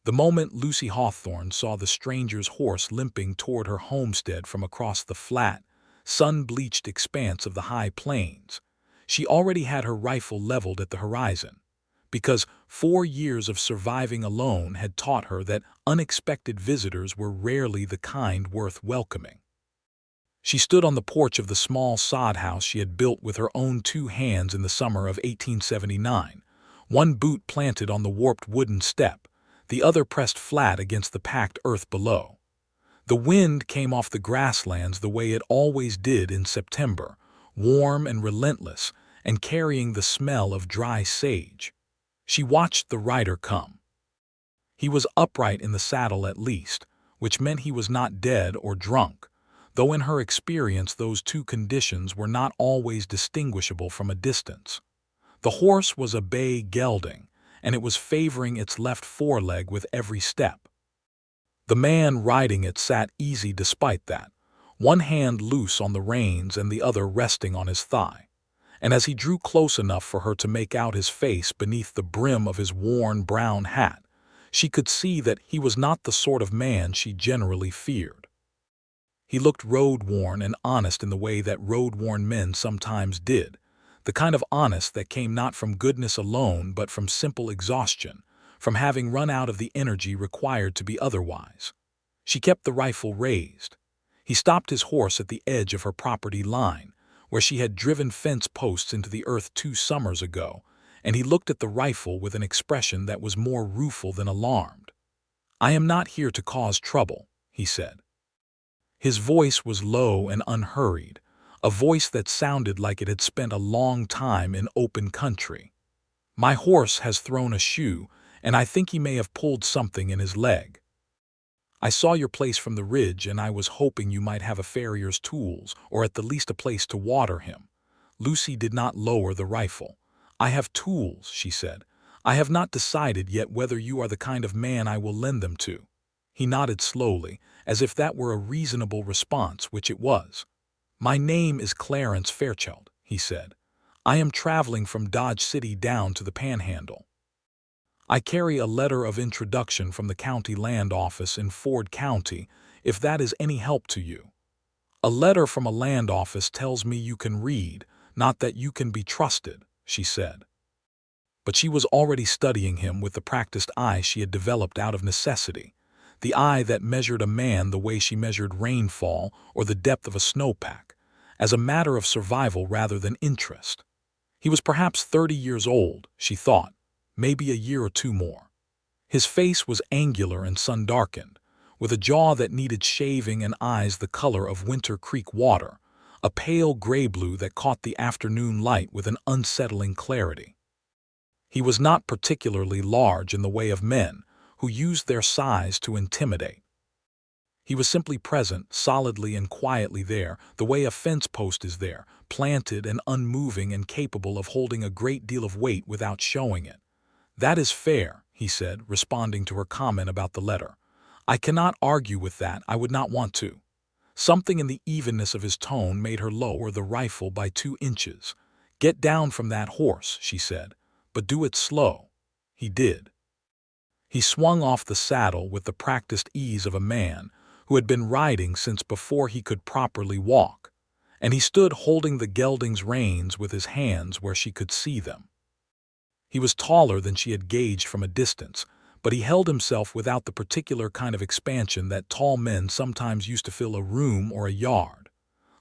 The moment Lucy Hawthorne saw the stranger's horse limping toward her homestead from across the flat, sun-bleached expanse of the high plains, she already had her rifle leveled at the horizon, because 4 years of surviving alone had taught her that unexpected visitors were rarely the kind worth welcoming. She stood on the porch of the small sod house she had built with her own 2 hands in the summer of 1879, one boot planted on the warped wooden step, the other pressed flat against the packed earth below. The wind came off the grasslands the way it always did in September, warm and relentless, and carrying the smell of dry sage. She watched the rider come. He was upright in the saddle at least, which meant he was not dead or drunk, though in her experience those two conditions were not always distinguishable from a distance. The horse was a bay gelding, and it was favoring its left foreleg with every step. The man riding it sat easy despite that, one hand loose on the reins and the other resting on his thigh, and as he drew close enough for her to make out his face beneath the brim of his worn brown hat, she could see that he was not the sort of man she generally feared. He looked road-worn and honest in the way that road-worn men sometimes did, the kind of honest that came not from goodness alone but from simple exhaustion, from having run out of the energy required to be otherwise. She kept the rifle raised. He stopped his horse at the edge of her property line, where she had driven fence posts into the earth 2 summers ago, and he looked at the rifle with an expression that was more rueful than alarmed. "I am not here to cause trouble," he said. His voice was low and unhurried, a voice that sounded like it had spent a long time in open country. "My horse has thrown a shoe, and I think he may have pulled something in his leg. I saw your place from the ridge, and I was hoping you might have a farrier's tools, or at the least a place to water him." Lucy did not lower the rifle. "I have tools," she said. "I have not decided yet whether you are the kind of man I will lend them to." He nodded slowly, as if that were a reasonable response, which it was. "My name is Clarence Fairchild," he said. "I am traveling from Dodge City down to the Panhandle. I carry a letter of introduction from the county land office in Ford County, if that is any help to you. A letter from a land office tells me you can read, not that you can be trusted," she said. But she was already studying him with the practiced eye she had developed out of necessity, the eye that measured a man the way she measured rainfall or the depth of a snowpack, as a matter of survival rather than interest. He was perhaps 30 years old, she thought, maybe a year or two more. His face was angular and sun-darkened, with a jaw that needed shaving and eyes the color of Winter Creek water, a pale gray-blue that caught the afternoon light with an unsettling clarity. He was not particularly large in the way of men who used their size to intimidate. He was simply present, solidly and quietly there, the way a fence post is there, planted and unmoving and capable of holding a great deal of weight without showing it. "That is fair," he said, responding to her comment about the letter. "I cannot argue with that, I would not want to." Something in the evenness of his tone made her lower the rifle by 2 inches. "Get down from that horse," she said, "but do it slow." He did. He swung off the saddle with the practiced ease of a man who had been riding since before he could properly walk, and he stood holding the gelding's reins with his hands where she could see them. He was taller than she had gauged from a distance, but he held himself without the particular kind of expansion that tall men sometimes used to fill a room or a yard.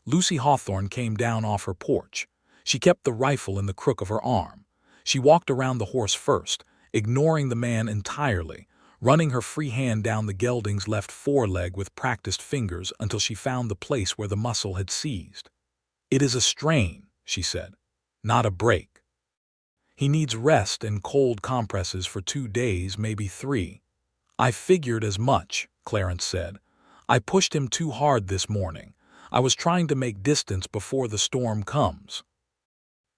Lucy Hawthorne came down off her porch. She kept the rifle in the crook of her arm. She walked around the horse first, ignoring the man entirely, running her free hand down the gelding's left foreleg with practiced fingers until she found the place where the muscle had seized. "It is a strain," she said, "not a break. He needs rest and cold compresses for 2 days, maybe 3. "I figured as much," Clarence said. "I pushed him too hard this morning. I was trying to make distance before the storm comes."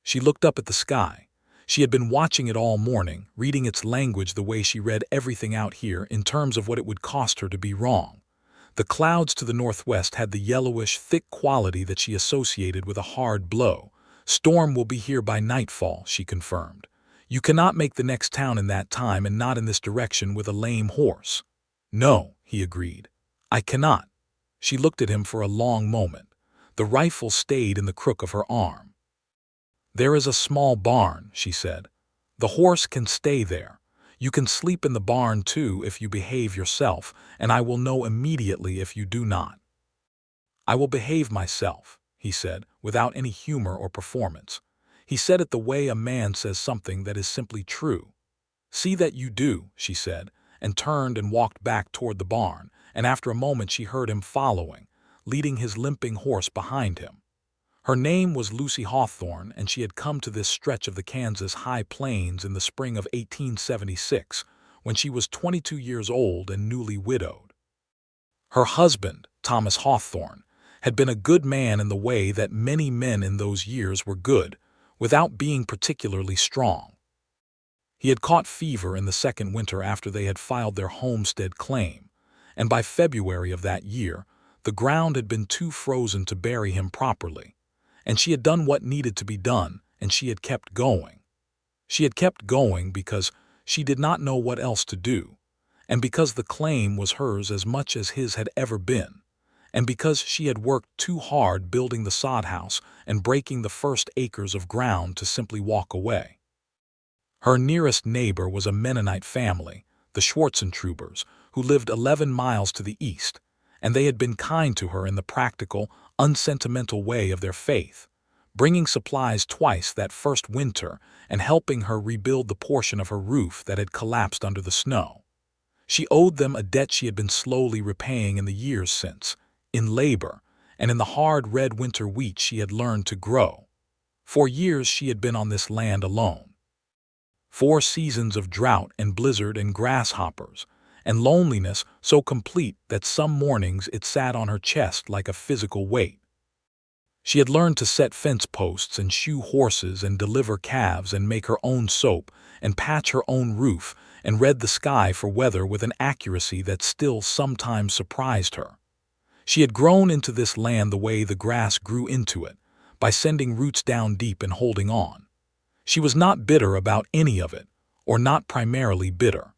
She looked up at the sky. She had been watching it all morning, reading its language the way she read everything out here in terms of what it would cost her to be wrong. The clouds to the northwest had the yellowish, thick quality that she associated with a hard blow. "Storm will be here by nightfall," she confirmed. You cannot make the next town in that time and not in this direction with a lame horse." "No," he agreed. "I cannot." She looked at him for a long moment. The rifle stayed in the crook of her arm. "There is a small barn," she said. "The horse can stay there. You can sleep in the barn too if you behave yourself, and I will know immediately if you do not." "I will behave myself," he said, without any humor or performance. He said it the way a man says something that is simply true. "See that you do," she said, and turned and walked back toward the barn, and after a moment she heard him following, leading his limping horse behind him. Her name was Lucy Hawthorne, and she had come to this stretch of the Kansas high plains in the spring of 1876, when she was 22 years old and newly widowed. Her husband, Thomas Hawthorne, had been a good man in the way that many men in those years were good, without being particularly strong. He had caught fever in the second winter after they had filed their homestead claim, and by February of that year, the ground had been too frozen to bury him properly, and she had done what needed to be done, and she had kept going. She had kept going because she did not know what else to do, and because the claim was hers as much as his had ever been, and because she had worked too hard building the sod house and breaking the first acres of ground to simply walk away. Her nearest neighbor was a Mennonite family, the Schwarzentrubers, who lived 11 miles to the east, and they had been kind to her in the practical, unsentimental way of their faith, bringing supplies twice that first winter and helping her rebuild the portion of her roof that had collapsed under the snow. She owed them a debt she had been slowly repaying in the years since, in labor, and in the hard red winter wheat she had learned to grow. For years she had been on this land alone. 4 seasons of drought and blizzard and grasshoppers, and loneliness so complete that some mornings it sat on her chest like a physical weight. She had learned to set fence posts and shoe horses and deliver calves and make her own soap and patch her own roof and read the sky for weather with an accuracy that still sometimes surprised her. She had grown into this land the way the grass grew into it, by sending roots down deep and holding on. She was not bitter about any of it, or not primarily bitter.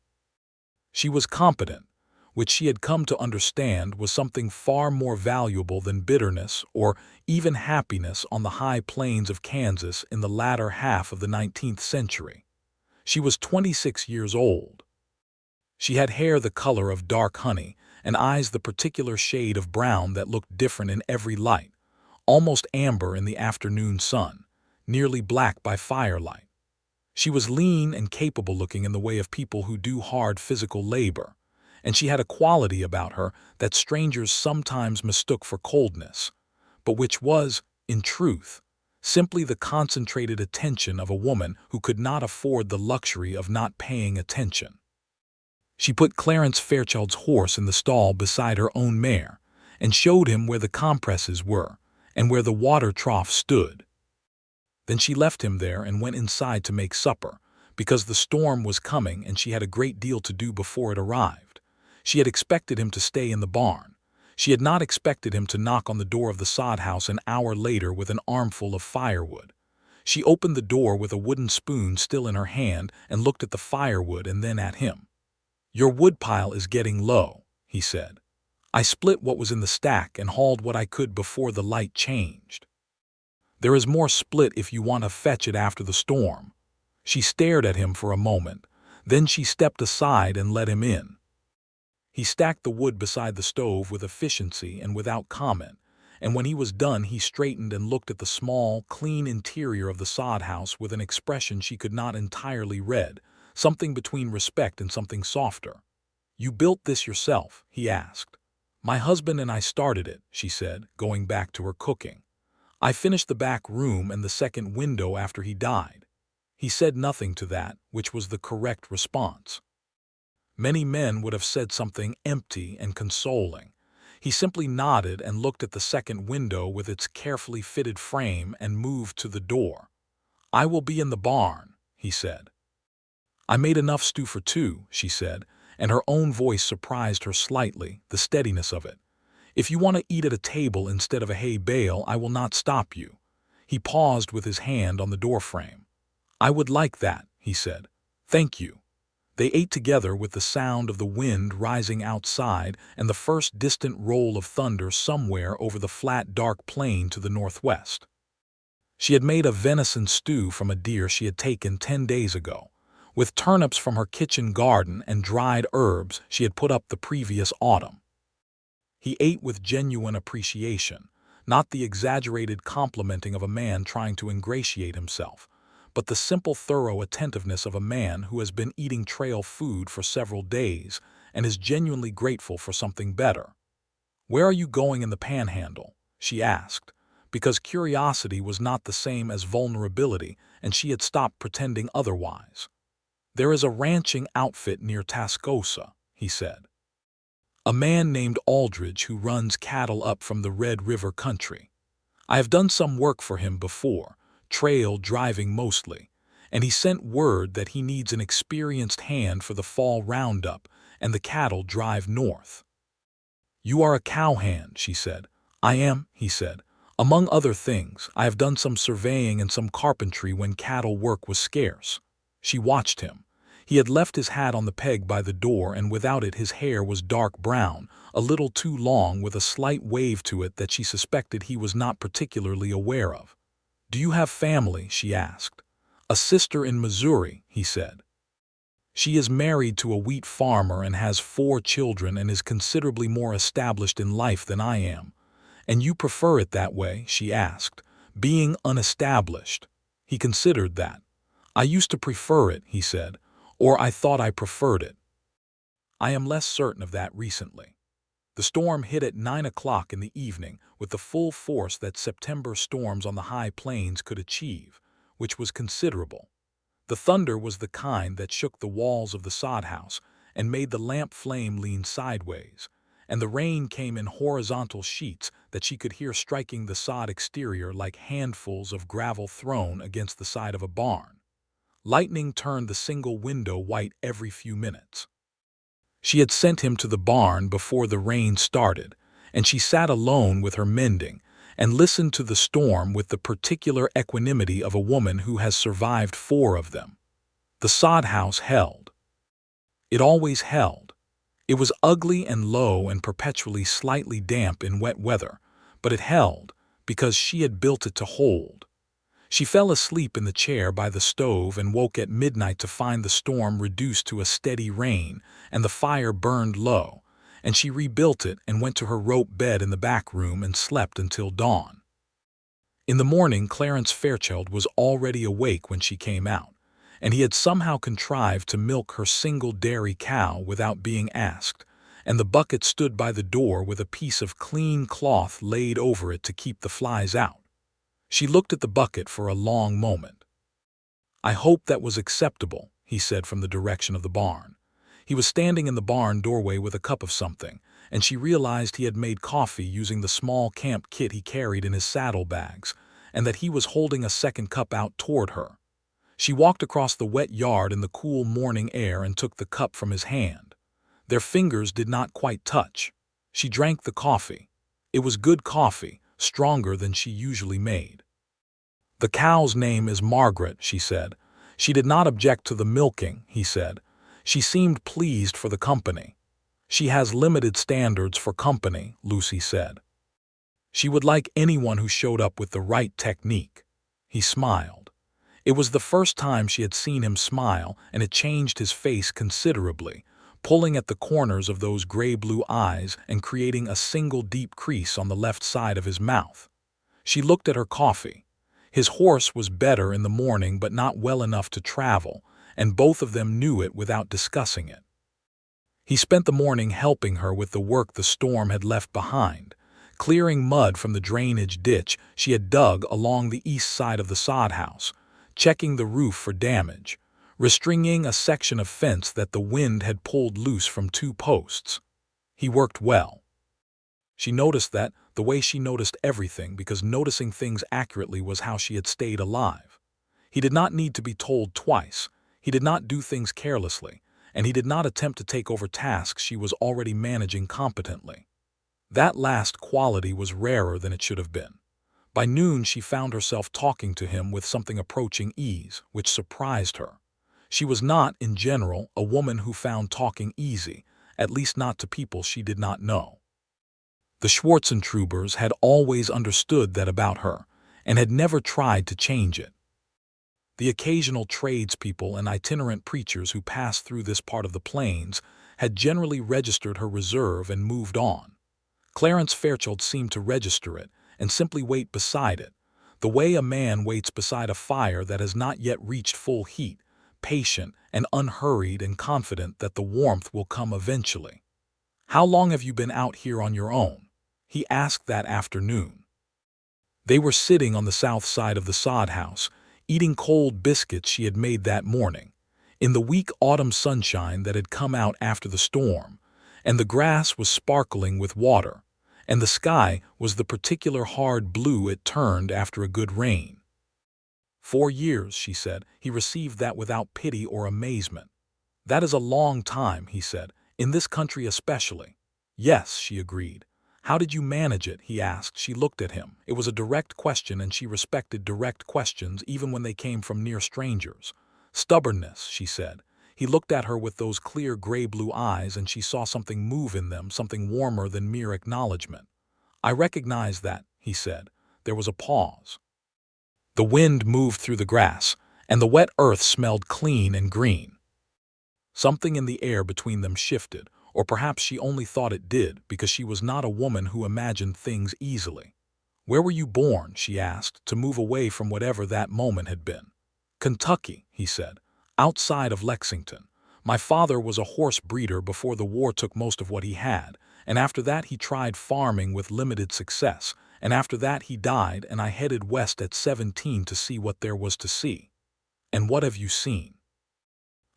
She was competent, which she had come to understand was something far more valuable than bitterness or even happiness on the high plains of Kansas in the latter half of the 19th century. She was 26 years old. She had hair the color of dark honey and eyes the particular shade of brown that looked different in every light, almost amber in the afternoon sun, nearly black by firelight. She was lean and capable-looking in the way of people who do hard physical labor, and she had a quality about her that strangers sometimes mistook for coldness, but which was, in truth, simply the concentrated attention of a woman who could not afford the luxury of not paying attention. She put Clarence Fairchild's horse in the stall beside her own mare, and showed him where the compresses were, and where the water trough stood. Then she left him there and went inside to make supper, because the storm was coming and she had a great deal to do before it arrived. She had expected him to stay in the barn. She had not expected him to knock on the door of the sod house an hour later with an armful of firewood. She opened the door with a wooden spoon still in her hand and looked at the firewood and then at him. "Your woodpile is getting low," he said. "I split what was in the stack and hauled what I could before the light changed. There is more split if you want to fetch it after the storm." She stared at him for a moment. Then she stepped aside and let him in. He stacked the wood beside the stove with efficiency and without comment, and when he was done he straightened and looked at the small, clean interior of the sod house with an expression she could not entirely read, something between respect and something softer. "You built this yourself?" he asked. "My husband and I started it," she said, going back to her cooking. "I finished the back room and the second window after he died." He said nothing to that, which was the correct response. Many men would have said something empty and consoling. He simply nodded and looked at the second window with its carefully fitted frame and moved to the door. "I will be in the barn," he said. "I made enough stew for 2, she said, and her own voice surprised her slightly, the steadiness of it. "If you want to eat at a table instead of a hay bale, I will not stop you." He paused with his hand on the doorframe. "I would like that," he said. "Thank you." They ate together with the sound of the wind rising outside and the first distant roll of thunder somewhere over the flat, dark plain to the northwest. She had made a venison stew from a deer she had taken 10 days ago, with turnips from her kitchen garden and dried herbs she had put up the previous autumn. He ate with genuine appreciation, not the exaggerated complimenting of a man trying to ingratiate himself, but the simple, thorough attentiveness of a man who has been eating trail food for several days and is genuinely grateful for something better. "Where are you going in the Panhandle?" she asked, because curiosity was not the same as vulnerability and she had stopped pretending otherwise. "There is a ranching outfit near Tascosa," he said. "A man named Aldridge who runs cattle up from the Red River country. I have done some work for him before, trail driving mostly, and he sent word that he needs an experienced hand for the fall roundup and the cattle drive north." "You are a cowhand," she said. "I am," he said. "Among other things, I have done some surveying and some carpentry when cattle work was scarce." She watched him. He had left his hat on the peg by the door, and without it his hair was dark brown, a little too long with a slight wave to it that she suspected he was not particularly aware of. "Do you have family?" she asked. "A sister in Missouri," he said. "She is married to a wheat farmer and has 4 children and is considerably more established in life than I am." "And you prefer it that way?" she asked. "Being unestablished?" He considered that. "I used to prefer it," he said, "or I thought I preferred it. I am less certain of that recently." The storm hit at 9 o'clock in the evening with the full force that September storms on the high plains could achieve, which was considerable. The thunder was the kind that shook the walls of the sod house and made the lamp flame lean sideways, and the rain came in horizontal sheets that she could hear striking the sod exterior like handfuls of gravel thrown against the side of a barn. Lightning turned the single window white every few minutes. She had sent him to the barn before the rain started, and she sat alone with her mending and listened to the storm with the particular equanimity of a woman who has survived 4 of them. The sod house held. It always held. It was ugly and low and perpetually slightly damp in wet weather, but it held because she had built it to hold. She fell asleep in the chair by the stove and woke at midnight to find the storm reduced to a steady rain and the fire burned low, and she rebuilt it and went to her rope bed in the back room and slept until dawn. In the morning, Clarence Fairchild was already awake when she came out, and he had somehow contrived to milk her single dairy cow without being asked, and the bucket stood by the door with a piece of clean cloth laid over it to keep the flies out. She looked at the bucket for a long moment. "I hope that was acceptable," he said from the direction of the barn. He was standing in the barn doorway with a cup of something, and she realized he had made coffee using the small camp kit he carried in his saddlebags, and that he was holding a second cup out toward her. She walked across the wet yard in the cool morning air and took the cup from his hand. Their fingers did not quite touch. She drank the coffee. It was good coffee, stronger than she usually made. "The cow's name is Margaret," she said. "She did not object to the milking," he said. "She seemed pleased for the company." "She has limited standards for company," Lucy said. "She would like anyone who showed up with the right technique." He smiled. It was the first time she had seen him smile, and it changed his face considerably, pulling at the corners of those gray-blue eyes and creating a single deep crease on the left side of his mouth. She looked at her coffee. His horse was better in the morning but not well enough to travel, and both of them knew it without discussing it. He spent the morning helping her with the work the storm had left behind, clearing mud from the drainage ditch she had dug along the east side of the sod house, checking the roof for damage, restringing a section of fence that the wind had pulled loose from 2 posts. He worked well. She noticed that, the way she noticed everything, because noticing things accurately was how she had stayed alive. He did not need to be told twice. He did not do things carelessly, and he did not attempt to take over tasks she was already managing competently. That last quality was rarer than it should have been. By noon she found herself talking to him with something approaching ease, which surprised her. She was not, in general, a woman who found talking easy, at least not to people she did not know. The Schwarzentrubers had always understood that about her, and had never tried to change it. The occasional tradespeople and itinerant preachers who passed through this part of the plains had generally registered her reserve and moved on. Clarence Fairchild seemed to register it and simply wait beside it, the way a man waits beside a fire that has not yet reached full heat, patient and unhurried and confident that the warmth will come eventually. "How long have you been out here on your own?" he asked that afternoon. They were sitting on the south side of the sod house, eating cold biscuits she had made that morning, in the weak autumn sunshine that had come out after the storm, and the grass was sparkling with water, and the sky was the particular hard blue it turned after a good rain. "4 years," she said. He received that without pity or amazement. "That is a long time," he said, "in this country especially." "Yes," she agreed. "How did you manage it?" he asked. She looked at him. It was a direct question, and she respected direct questions even when they came from near strangers. "Stubbornness," she said. He looked at her with those clear gray-blue eyes, and she saw something move in them, something warmer than mere acknowledgement. "I recognize that," he said. There was a pause. The wind moved through the grass, and the wet earth smelled clean and green. Something in the air between them shifted, or perhaps she only thought it did because she was not a woman who imagined things easily. "Where were you born?" she asked, to move away from whatever that moment had been. "Kentucky," he said, "outside of Lexington. My father was a horse breeder before the war took most of what he had, and after that he tried farming with limited success, and after that he died, and I headed west at 17 to see what there was to see." "And what have you seen?"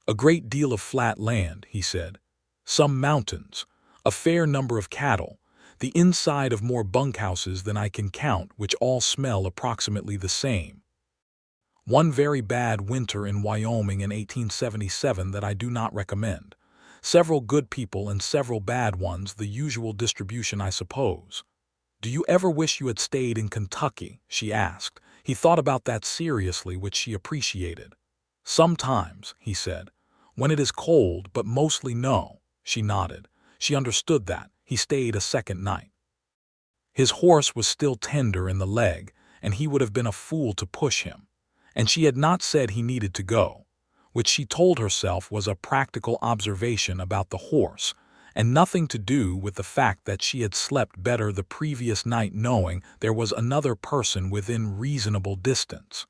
"A great deal of flat land," he said. "Some mountains, a fair number of cattle, the inside of more bunkhouses than I can count, which all smell approximately the same. One very bad winter in Wyoming in 1877 that I do not recommend. Several good people and several bad ones, the usual distribution, I suppose." "Do you ever wish you had stayed in Kentucky?" she asked. He thought about that seriously, which she appreciated. "Sometimes," he said, "when it is cold, but mostly no." She nodded. She understood that. He stayed a second night. His horse was still tender in the leg, and he would have been a fool to push him. And she had not said he needed to go, which she told herself was a practical observation about the horse, and nothing to do with the fact that she had slept better the previous night knowing there was another person within reasonable distance.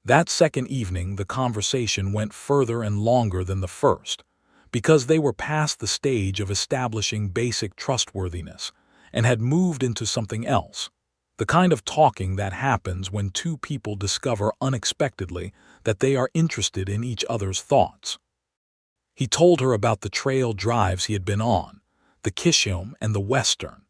That second evening the conversation went further and longer than the first, because they were past the stage of establishing basic trustworthiness and had moved into something else, the kind of talking that happens when two people discover unexpectedly that they are interested in each other's thoughts. He told her about the trail drives he had been on, the Kishome and the Western,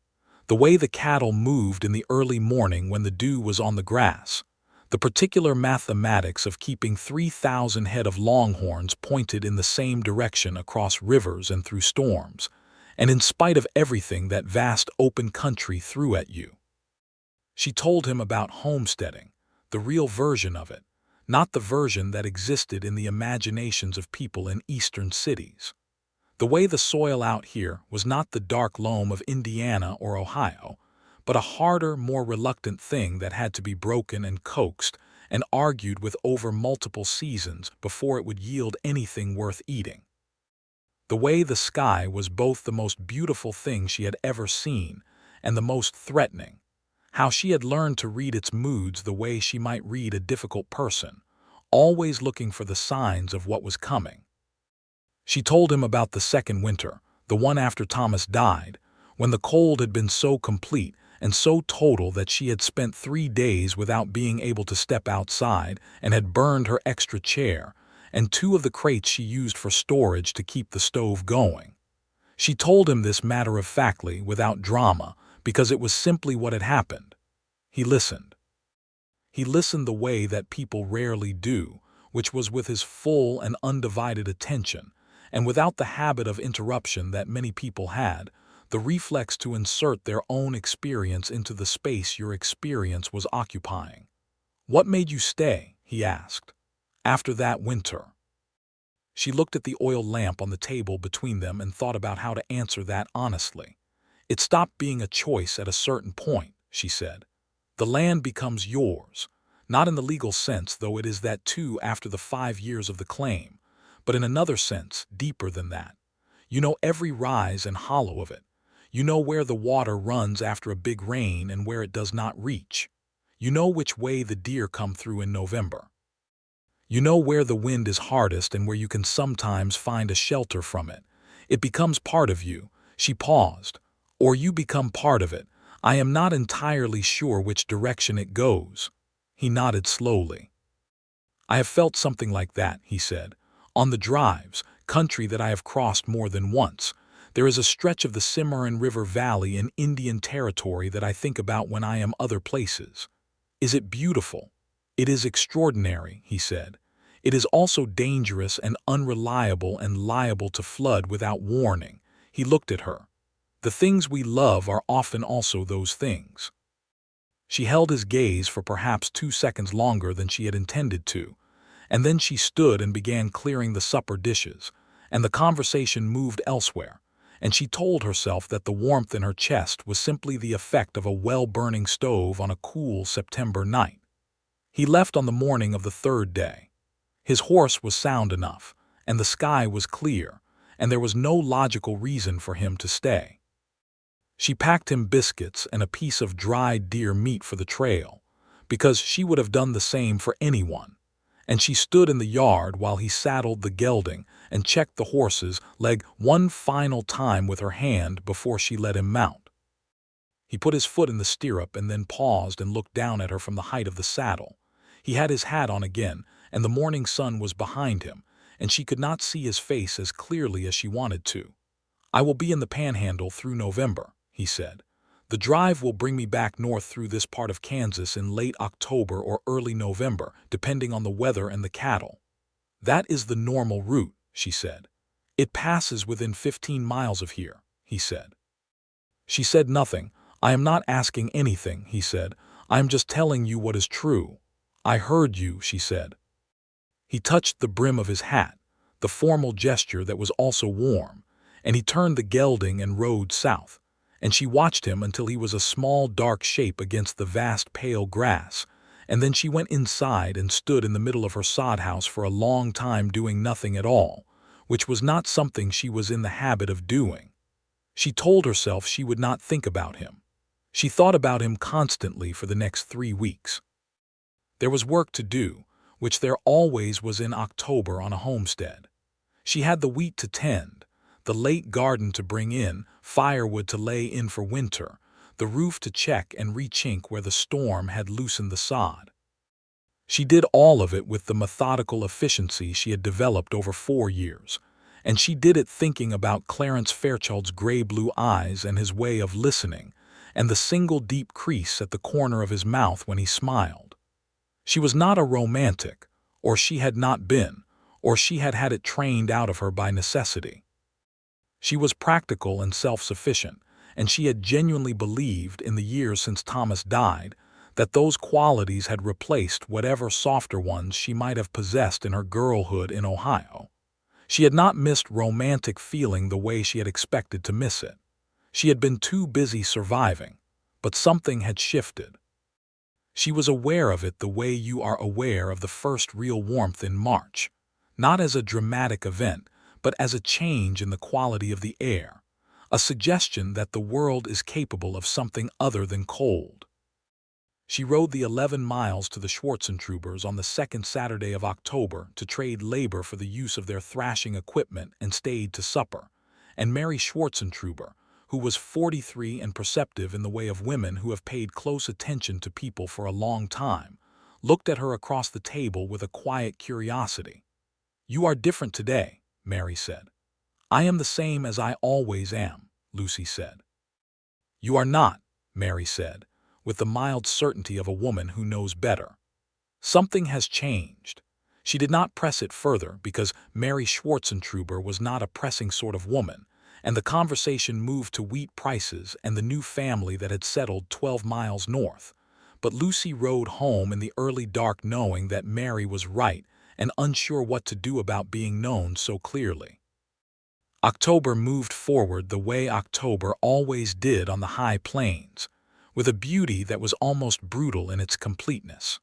the way the cattle moved in the early morning when the dew was on the grass, the particular mathematics of keeping 3,000 head of longhorns pointed in the same direction across rivers and through storms, and in spite of everything that vast open country threw at you. She told him about homesteading, the real version of it, not the version that existed in the imaginations of people in eastern cities. The way the soil out here was not the dark loam of Indiana or Ohio, but a harder, more reluctant thing that had to be broken and coaxed and argued with over multiple seasons before it would yield anything worth eating. The way the sky was both the most beautiful thing she had ever seen and the most threatening, how she had learned to read its moods the way she might read a difficult person, always looking for the signs of what was coming. She told him about the second winter, the one after Thomas died, when the cold had been so complete and so total that she had spent 3 days without being able to step outside and had burned her extra chair and 2 of the crates she used for storage to keep the stove going. She told him this matter-of-factly, without drama, because it was simply what had happened. He listened. He listened the way that people rarely do, which was with his full and undivided attention, and without the habit of interruption that many people had, the reflex to insert their own experience into the space your experience was occupying. "What made you stay?" he asked. "After that winter." She looked at the oil lamp on the table between them and thought about how to answer that honestly. It stopped being a choice at a certain point, she said. The land becomes yours, not in the legal sense, though it is that too after the 5 years of the claim, but in another sense, deeper than that. You know every rise and hollow of it. You know where the water runs after a big rain and where it does not reach. You know which way the deer come through in November. You know where the wind is hardest and where you can sometimes find a shelter from it. It becomes part of you. She paused. Or you become part of it. I am not entirely sure which direction it goes. He nodded slowly. I have felt something like that, he said. On the drives, country that I have crossed more than once, there is a stretch of the Cimarron River Valley in Indian Territory that I think about when I am other places. Is it beautiful? It is extraordinary, he said. It is also dangerous and unreliable and liable to flood without warning. He looked at her. The things we love are often also those things. She held his gaze for perhaps 2 seconds longer than she had intended to, and then she stood and began clearing the supper dishes, and the conversation moved elsewhere, and she told herself that the warmth in her chest was simply the effect of a well-burning stove on a cool September night. He left on the morning of the 3rd day. His horse was sound enough, and the sky was clear, and there was no logical reason for him to stay. She packed him biscuits and a piece of dried deer meat for the trail, because she would have done the same for anyone, and she stood in the yard while he saddled the gelding and checked the horse's leg one final time with her hand before she let him mount. He put his foot in the stirrup and then paused and looked down at her from the height of the saddle. He had his hat on again, and the morning sun was behind him, and she could not see his face as clearly as she wanted to. I will be in the Panhandle through November, he said. The drive will bring me back north through this part of Kansas in late October or early November, depending on the weather and the cattle. That is the normal route, she said. It passes within 15 miles of here, he said. She said nothing. I am not asking anything, he said. I am just telling you what is true. I heard you, she said. He touched the brim of his hat, the formal gesture that was also warm, and he turned the gelding and rode south, and she watched him until he was a small dark shape against the vast pale grass, and then she went inside and stood in the middle of her sod house for a long time doing nothing at all, which was not something she was in the habit of doing. She told herself she would not think about him. She thought about him constantly for the next 3 weeks. There was work to do, which there always was in October on a homestead. She had the wheat to tend, the late garden to bring in, firewood to lay in for winter, the roof to check and rechink where the storm had loosened the sod. She did all of it with the methodical efficiency she had developed over 4 years, and she did it thinking about Clarence Fairchild's gray-blue eyes and his way of listening, and the single deep crease at the corner of his mouth when he smiled. She was not a romantic, or she had not been, or she had had it trained out of her by necessity. She was practical and self-sufficient, and she had genuinely believed in the years since Thomas died that those qualities had replaced whatever softer ones she might have possessed in her girlhood in Ohio. She had not missed romantic feeling the way she had expected to miss it. She had been too busy surviving, but something had shifted. She was aware of it the way you are aware of the first real warmth in March, not as a dramatic event, but as a change in the quality of the air, a suggestion that the world is capable of something other than cold. She rode the 11 miles to the Schwarzentrubers on the 2nd Saturday of October to trade labor for the use of their thrashing equipment and stayed to supper, and Mary Schwarzentruber, who was 43 and perceptive in the way of women who have paid close attention to people for a long time, looked at her across the table with a quiet curiosity. "You are different today," Mary said. "I am the same as I always am," Lucy said. "You are not," Mary said, with the mild certainty of a woman who knows better. "Something has changed." She did not press it further because Mary Schwarzentruber was not a pressing sort of woman, and the conversation moved to wheat prices and the new family that had settled 12 miles north. But Lucy rode home in the early dark knowing that Mary was right and unsure what to do about being known so clearly. October moved forward the way October always did on the high plains, with a beauty that was almost brutal in its completeness.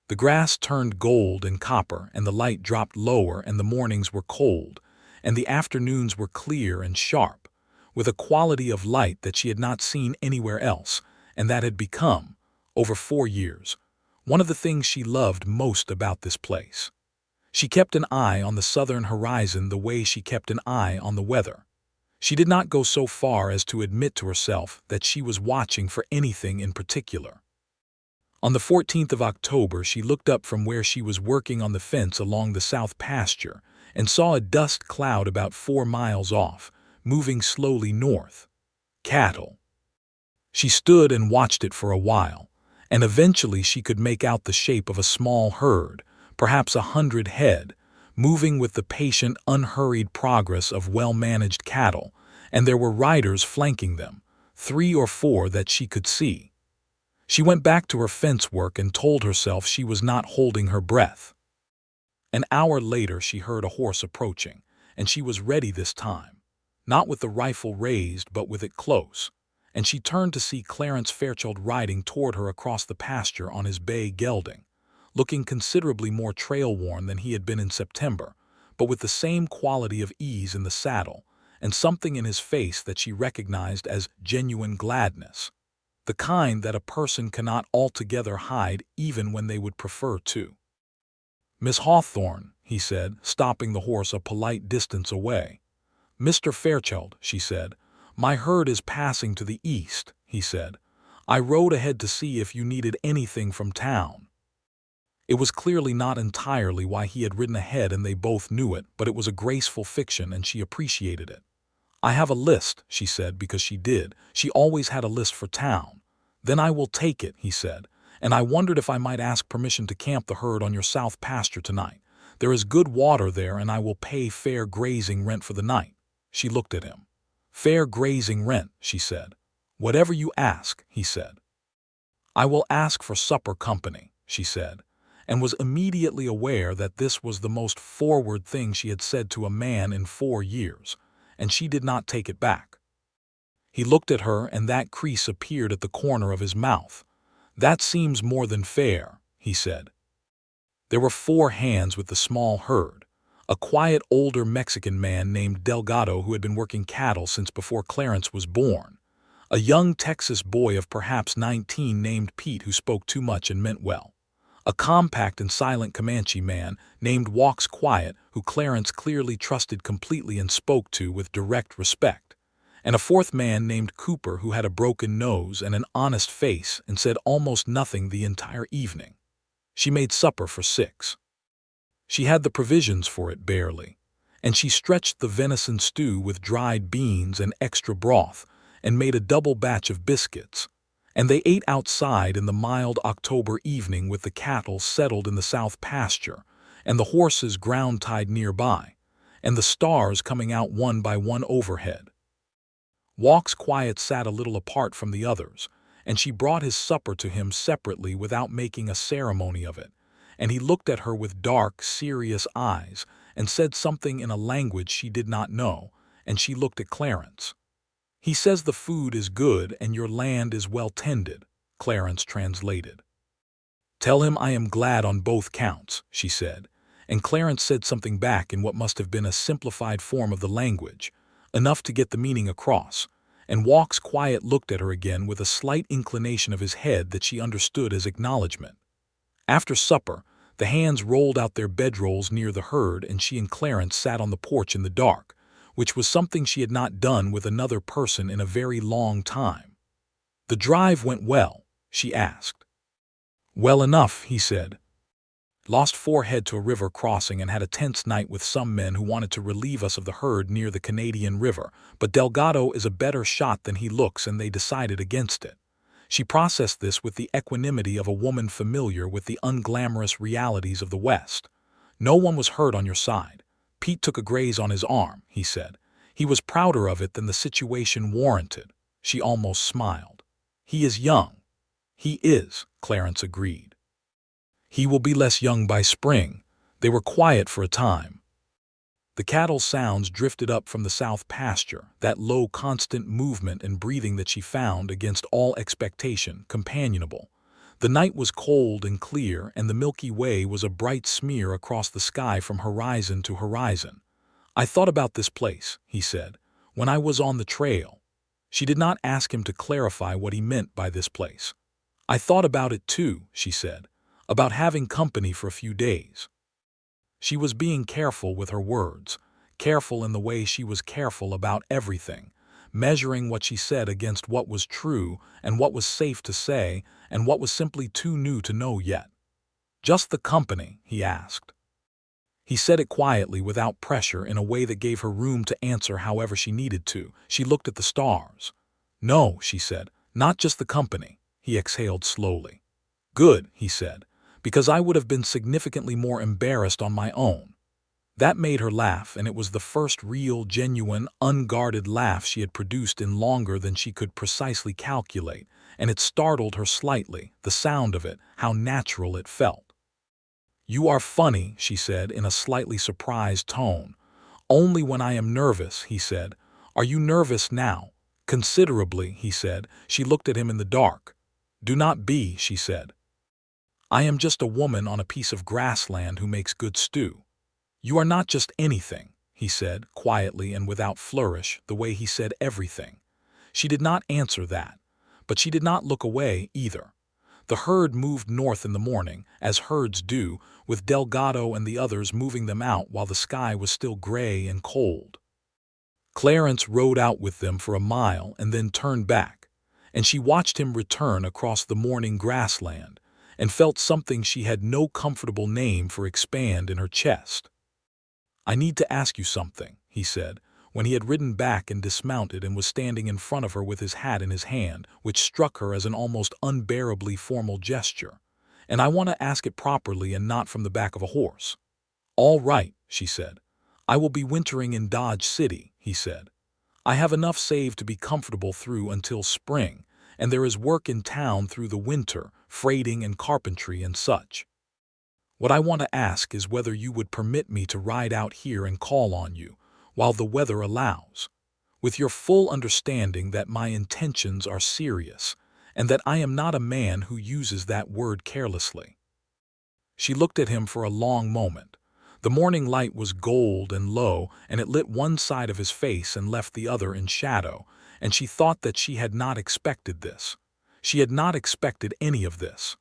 The grass turned gold and copper, and the light dropped lower, and the mornings were cold, and the afternoons were clear and sharp, with a quality of light that she had not seen anywhere else, and that had become, over 4 years, one of the things she loved most about this place. She kept an eye on the southern horizon the way she kept an eye on the weather. She did not go so far as to admit to herself that she was watching for anything in particular. On the 14th of October, she looked up from where she was working on the fence along the south pasture and saw a dust cloud about 4 miles off, moving slowly north. Cattle. She stood and watched it for a while, and eventually she could make out the shape of a small herd, perhaps 100 head, moving with the patient, unhurried progress of well-managed cattle, and there were riders flanking them, 3 or 4 that she could see. She went back to her fence work and told herself she was not holding her breath. An hour later she heard a horse approaching, and she was ready this time, not with the rifle raised but with it close, and she turned to see Clarence Fairchild riding toward her across the pasture on his bay gelding, looking considerably more trail-worn than he had been in September, but with the same quality of ease in the saddle, and something in his face that she recognized as genuine gladness, the kind that a person cannot altogether hide even when they would prefer to. "Miss Hawthorne," he said, stopping the horse a polite distance away. "Mr. Fairchild," she said. "My herd is passing to the east," he said. "I rode ahead to see if you needed anything from town." It was clearly not entirely why he had ridden ahead, and they both knew it, but it was a graceful fiction and she appreciated it. "I have a list," she said, because she did. She always had a list for town. "Then I will take it," he said, "and I wondered if I might ask permission to camp the herd on your south pasture tonight. There is good water there, and I will pay fair grazing rent for the night." She looked at him. "Fair grazing rent," she said. "Whatever you ask," he said. "I will ask for supper company," she said, and was immediately aware that this was the most forward thing she had said to a man in 4 years, and she did not take it back. He looked at her, and that crease appeared at the corner of his mouth. "That seems more than fair," he said. There were 4 hands with the small herd. A quiet older Mexican man named Delgado, who had been working cattle since before Clarence was born. A young Texas boy of perhaps 19 named Pete, who spoke too much and meant well. A compact and silent Comanche man named Walks Quiet, who Clarence clearly trusted completely and spoke to with direct respect. And a 4th man named Cooper, who had a broken nose and an honest face and said almost nothing the entire evening. She made supper for 6. She had the provisions for it barely, and she stretched the venison stew with dried beans and extra broth and made a double batch of biscuits, and they ate outside in the mild October evening with the cattle settled in the south pasture and the horses ground-tied nearby, and the stars coming out one by one overhead. Walks Quiet sat a little apart from the others, and she brought his supper to him separately without making a ceremony of it, and he looked at her with dark, serious eyes and said something in a language she did not know, and she looked at Clarence. "He says the food is good and your land is well tended," Clarence translated. "Tell him I am glad on both counts," she said, and Clarence said something back in what must have been a simplified form of the language, enough to get the meaning across, and Walks Quiet looked at her again with a slight inclination of his head that she understood as acknowledgement. After supper, the hands rolled out their bedrolls near the herd, and she and Clarence sat on the porch in the dark, which was something she had not done with another person in a very long time. "The drive went well?" she asked. "Well enough," he said. "Lost 4 head to a river crossing and had a tense night with some men who wanted to relieve us of the herd near the Canadian River, but Delgado is a better shot than he looks and they decided against it." She processed this with the equanimity of a woman familiar with the unglamorous realities of the West. "No one was hurt on your side. Pete took a graze on his arm," he said. "He was prouder of it than the situation warranted." She almost smiled. "He is young." "He is," Clarence agreed. "He will be less young by spring," They were quiet for a time. The cattle sounds drifted up from the south pasture, that low, constant movement and breathing that she found, against all expectation, companionable. The night was cold and clear, and the Milky Way was a bright smear across the sky from horizon to horizon. "I thought about this place," he said, "when I was on the trail." She did not ask him to clarify what he meant by this place. "I thought about it too," she said, "about having company for a few days." She was being careful with her words, careful in the way she was careful about everything, measuring what she said against what was true and what was safe to say and what was simply too new to know yet. "Just the company?" he asked. He said it quietly, without pressure, in a way that gave her room to answer however she needed to. She looked at the stars. "No," she said, "not just the company." He exhaled slowly. "Good," he said, "because I would have been significantly more embarrassed on my own." That made her laugh, and it was the first real, genuine, unguarded laugh she had produced in longer than she could precisely calculate, and it startled her slightly, the sound of it, how natural it felt. "You are funny," she said in a slightly surprised tone. "Only when I am nervous," he said. "Are you nervous now?" "Considerably," he said. She looked at him in the dark. "Do not be," she said. "I am just a woman on a piece of grassland who makes good stew." "You are not just anything," he said, quietly and without flourish, the way he said everything. She did not answer that, but she did not look away either. The herd moved north in the morning, as herds do, with Delgado and the others moving them out while the sky was still gray and cold. Clarence rode out with them for a mile and then turned back, and she watched him return across the morning grassland and felt something she had no comfortable name for expand in her chest. "I need to ask you something," he said, when he had ridden back and dismounted and was standing in front of her with his hat in his hand, which struck her as an almost unbearably formal gesture. "And I want to ask it properly and not from the back of a horse." "All right," she said. "I will be wintering in Dodge City," he said. "I have enough saved to be comfortable through until spring, and there is work in town through the winter, freighting and carpentry and such. What I want to ask is whether you would permit me to ride out here and call on you, while the weather allows, with your full understanding that my intentions are serious, and that I am not a man who uses that word carelessly." She looked at him for a long moment. The morning light was gold and low, and it lit one side of his face and left the other in shadow, and she thought that she had not expected this. She had not expected any of this.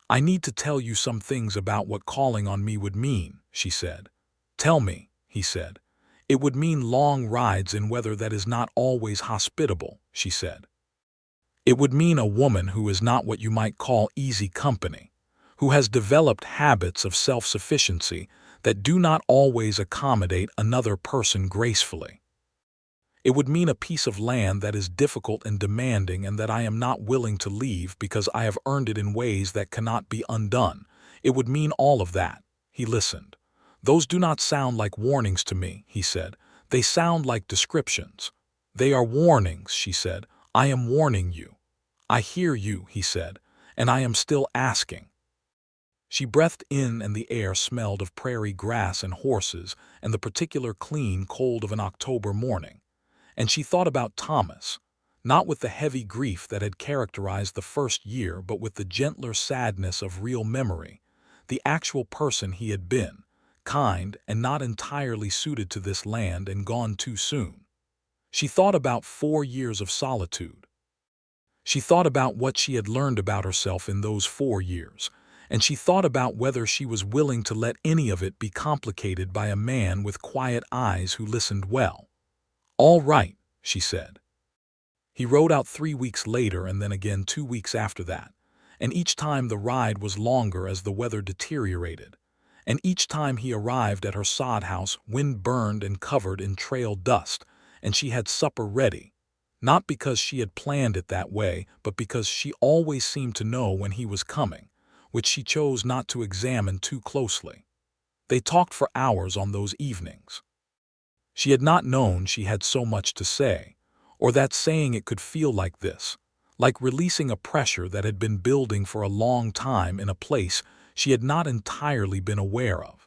"I need to tell you some things about what calling on me would mean," she said. "Tell me," he said. "It would mean long rides in weather that is not always hospitable," she said. "It would mean a woman who is not what you might call easy company, who has developed habits of self-sufficiency that do not always accommodate another person gracefully. It would mean a piece of land that is difficult and demanding and that I am not willing to leave because I have earned it in ways that cannot be undone. It would mean all of that." He listened. "Those do not sound like warnings to me," he said. "They sound like descriptions." "They are warnings," she said. "I am warning you." "I hear you," he said, "and I am still asking." She breathed in, and the air smelled of prairie grass and horses and the particular clean cold of an October morning. And she thought about Thomas, not with the heavy grief that had characterized the first year, but with the gentler sadness of real memory, the actual person he had been, kind and not entirely suited to this land and gone too soon. She thought about 4 years of solitude. She thought about what she had learned about herself in those 4 years, and she thought about whether she was willing to let any of it be complicated by a man with quiet eyes who listened well. "All right," she said. He rode out 3 weeks later and then again 2 weeks after that, and each time the ride was longer as the weather deteriorated, and each time he arrived at her sod house wind-burned and covered in trail dust, and she had supper ready, not because she had planned it that way, but because she always seemed to know when he was coming, which she chose not to examine too closely. They talked for hours on those evenings. She had not known she had so much to say, or that saying it could feel like this, like releasing a pressure that had been building for a long time in a place she had not entirely been aware of.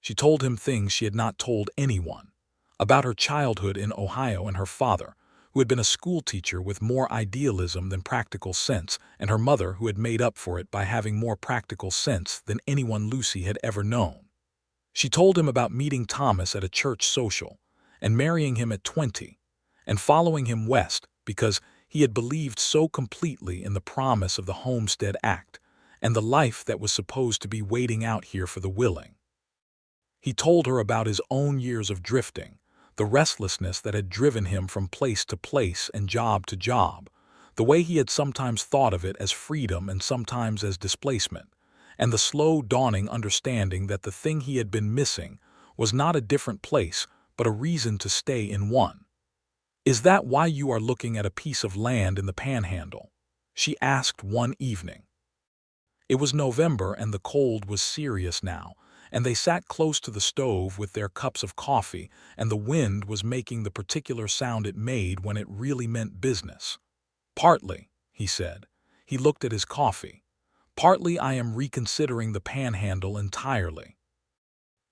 She told him things she had not told anyone, about her childhood in Ohio and her father, who had been a schoolteacher with more idealism than practical sense, and her mother who had made up for it by having more practical sense than anyone Lucy had ever known. She told him about meeting Thomas at a church social, and marrying him at 20, and following him west because he had believed so completely in the promise of the Homestead Act and the life that was supposed to be waiting out here for the willing. He told her about his own years of drifting, the restlessness that had driven him from place to place and job to job, the way he had sometimes thought of it as freedom and sometimes as displacement, and the slow dawning understanding that the thing he had been missing was not a different place, but a reason to stay in one. "Is that why you are looking at a piece of land in the Panhandle?" she asked one evening. It was November and the cold was serious now, and they sat close to the stove with their cups of coffee, and the wind was making the particular sound it made when it really meant business. "Partly," he said. He looked at his coffee. "Partly I am reconsidering the Panhandle entirely."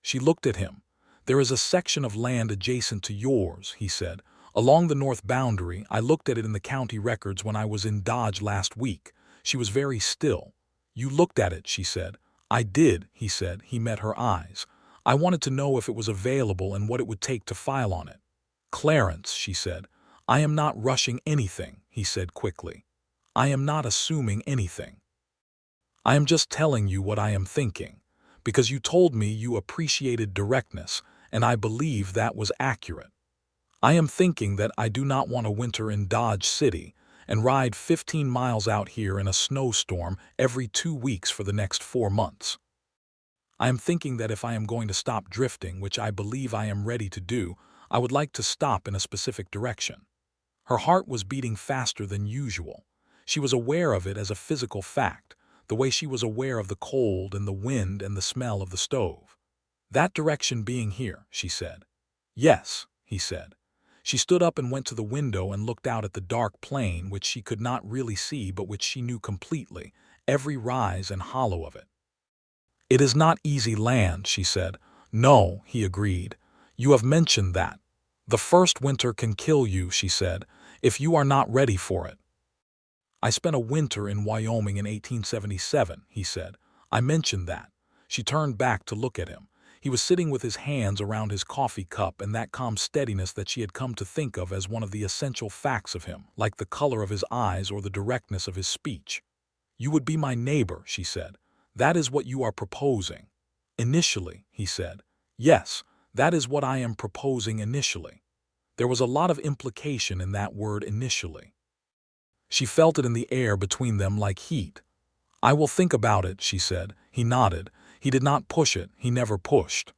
She looked at him. "There is a section of land adjacent to yours," he said, "along the north boundary. I looked at it in the county records when I was in Dodge last week." She was very still. "You looked at it," she said. "I did," he said. He met her eyes. "I wanted to know if it was available and what it would take to file on it." "Clarence," she said, "I am not rushing anything," he said quickly. "I am not assuming anything. I am just telling you what I am thinking, because you told me you appreciated directness, and I believe that was accurate. I am thinking that I do not want to winter in Dodge City and ride 15 miles out here in a snowstorm every 2 weeks for the next 4 months. I am thinking that if I am going to stop drifting, which I believe I am ready to do, I would like to stop in a specific direction." Her heart was beating faster than usual. She was aware of it as a physical fact, the way she was aware of the cold and the wind and the smell of the stove. "That direction being here," she said. "Yes," he said. She stood up and went to the window and looked out at the dark plain, which she could not really see but which she knew completely, every rise and hollow of it. "It is not easy land," she said. "No," he agreed. "You have mentioned that. The first winter can kill you," she said, "if you are not ready for it." "I spent a winter in Wyoming in 1877, he said. "I mentioned that." She turned back to look at him. He was sitting with his hands around his coffee cup and that calm steadiness that she had come to think of as one of the essential facts of him, like the color of his eyes or the directness of his speech. "You would be my neighbor," she said. "That is what you are proposing." "Initially," he said. "Yes, that is what I am proposing initially." There was a lot of implication in that word initially. She felt it in the air between them like heat. "I will think about it," she said. He nodded. He did not push it. He never pushed.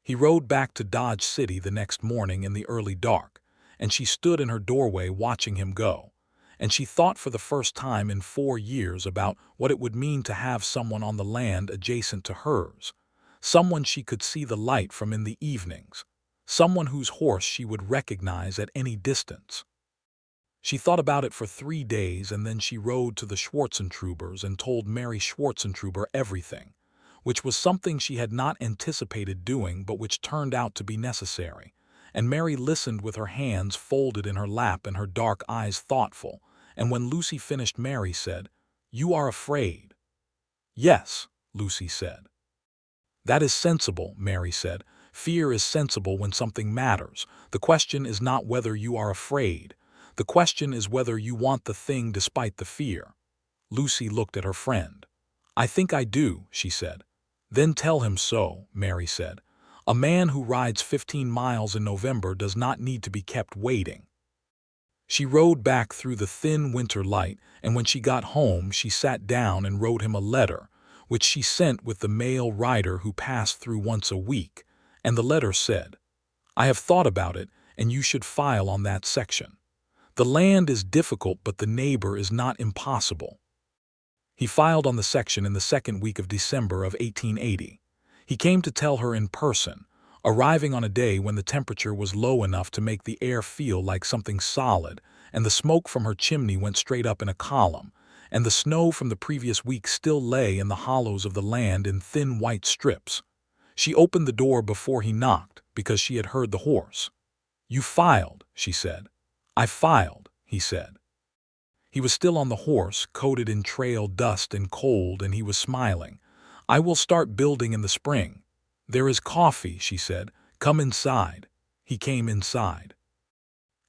He rode back to Dodge City the next morning in the early dark, and she stood in her doorway watching him go. And she thought for the first time in 4 years about what it would mean to have someone on the land adjacent to hers, someone she could see the light from in the evenings, someone whose horse she would recognize at any distance. She thought about it for 3 days, and then she rode to the Schwarzentrubers and told Mary Schwartzentruber everything, which was something she had not anticipated doing but which turned out to be necessary. And Mary listened with her hands folded in her lap and her dark eyes thoughtful, and when Lucy finished, Mary said, "You are afraid." "Yes," Lucy said. "That is sensible," Mary said. "Fear is sensible when something matters. The question is not whether you are afraid. The question is whether you want the thing despite the fear." Lucy looked at her friend. "I think I do," she said. "Then tell him so," Mary said. "A man who rides 15 miles in November does not need to be kept waiting." She rode back through the thin winter light, and when she got home she sat down and wrote him a letter, which she sent with the mail rider who passed through once a week, and the letter said, "I have thought about it, and you should file on that section. The land is difficult, but the neighbor is not impossible." He filed on the section in the second week of December of 1880. He came to tell her in person, arriving on a day when the temperature was low enough to make the air feel like something solid, and the smoke from her chimney went straight up in a column, and the snow from the previous week still lay in the hollows of the land in thin white strips. She opened the door before he knocked because she had heard the horse. "You filed," she said. "I filed," he said. He was still on the horse, coated in trail dust and cold, and he was smiling. "I will start building in the spring." "There is coffee," she said. "Come inside." He came inside.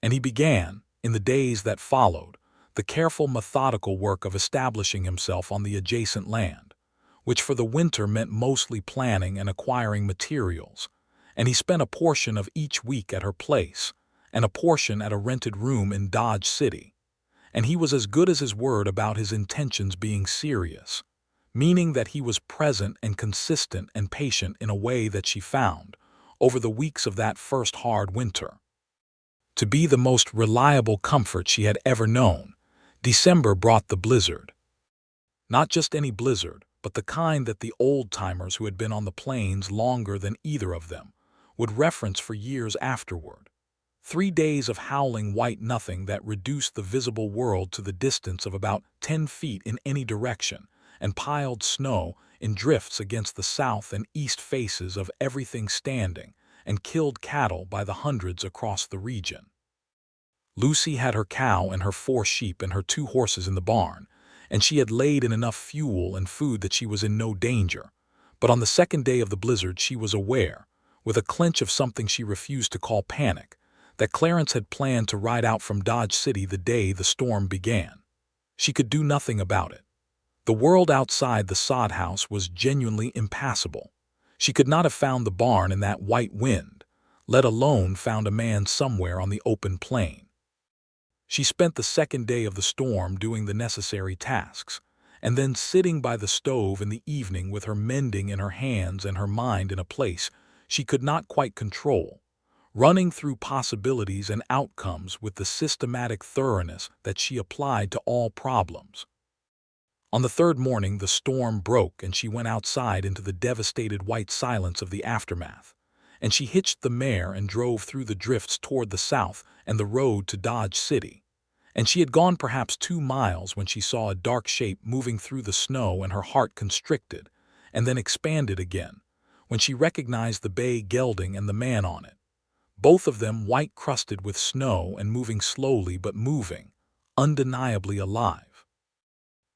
And he began, in the days that followed, the careful, methodical work of establishing himself on the adjacent land, which for the winter meant mostly planning and acquiring materials, and he spent a portion of each week at her place, and a portion at a rented room in Dodge City. And he was as good as his word about his intentions being serious, meaning that he was present and consistent and patient in a way that she found, over the weeks of that first hard winter, to be the most reliable comfort she had ever known. December brought the blizzard. Not just any blizzard, but the kind that the old-timers who had been on the plains longer than either of them would reference for years afterward. 3 days of howling white nothing that reduced the visible world to the distance of about 10 feet in any direction, and piled snow in drifts against the south and east faces of everything standing, and killed cattle by the hundreds across the region. Lucy had her cow and her 4 sheep and her 2 horses in the barn, and she had laid in enough fuel and food that she was in no danger. But on the second day of the blizzard she was aware, with a clench of something she refused to call panic, that Clarence had planned to ride out from Dodge City the day the storm began. She could do nothing about it. The world outside the sod house was genuinely impassable. She could not have found the barn in that white wind, let alone found a man somewhere on the open plain. She spent the second day of the storm doing the necessary tasks, and then sitting by the stove in the evening with her mending in her hands and her mind in a place she could not quite control, running through possibilities and outcomes with the systematic thoroughness that she applied to all problems. On the third morning the storm broke and she went outside into the devastated white silence of the aftermath, and she hitched the mare and drove through the drifts toward the south and the road to Dodge City. And she had gone perhaps 2 miles when she saw a dark shape moving through the snow, and her heart constricted and then expanded again when she recognized the bay gelding and the man on it, both of them white-crusted with snow and moving slowly but moving, undeniably alive.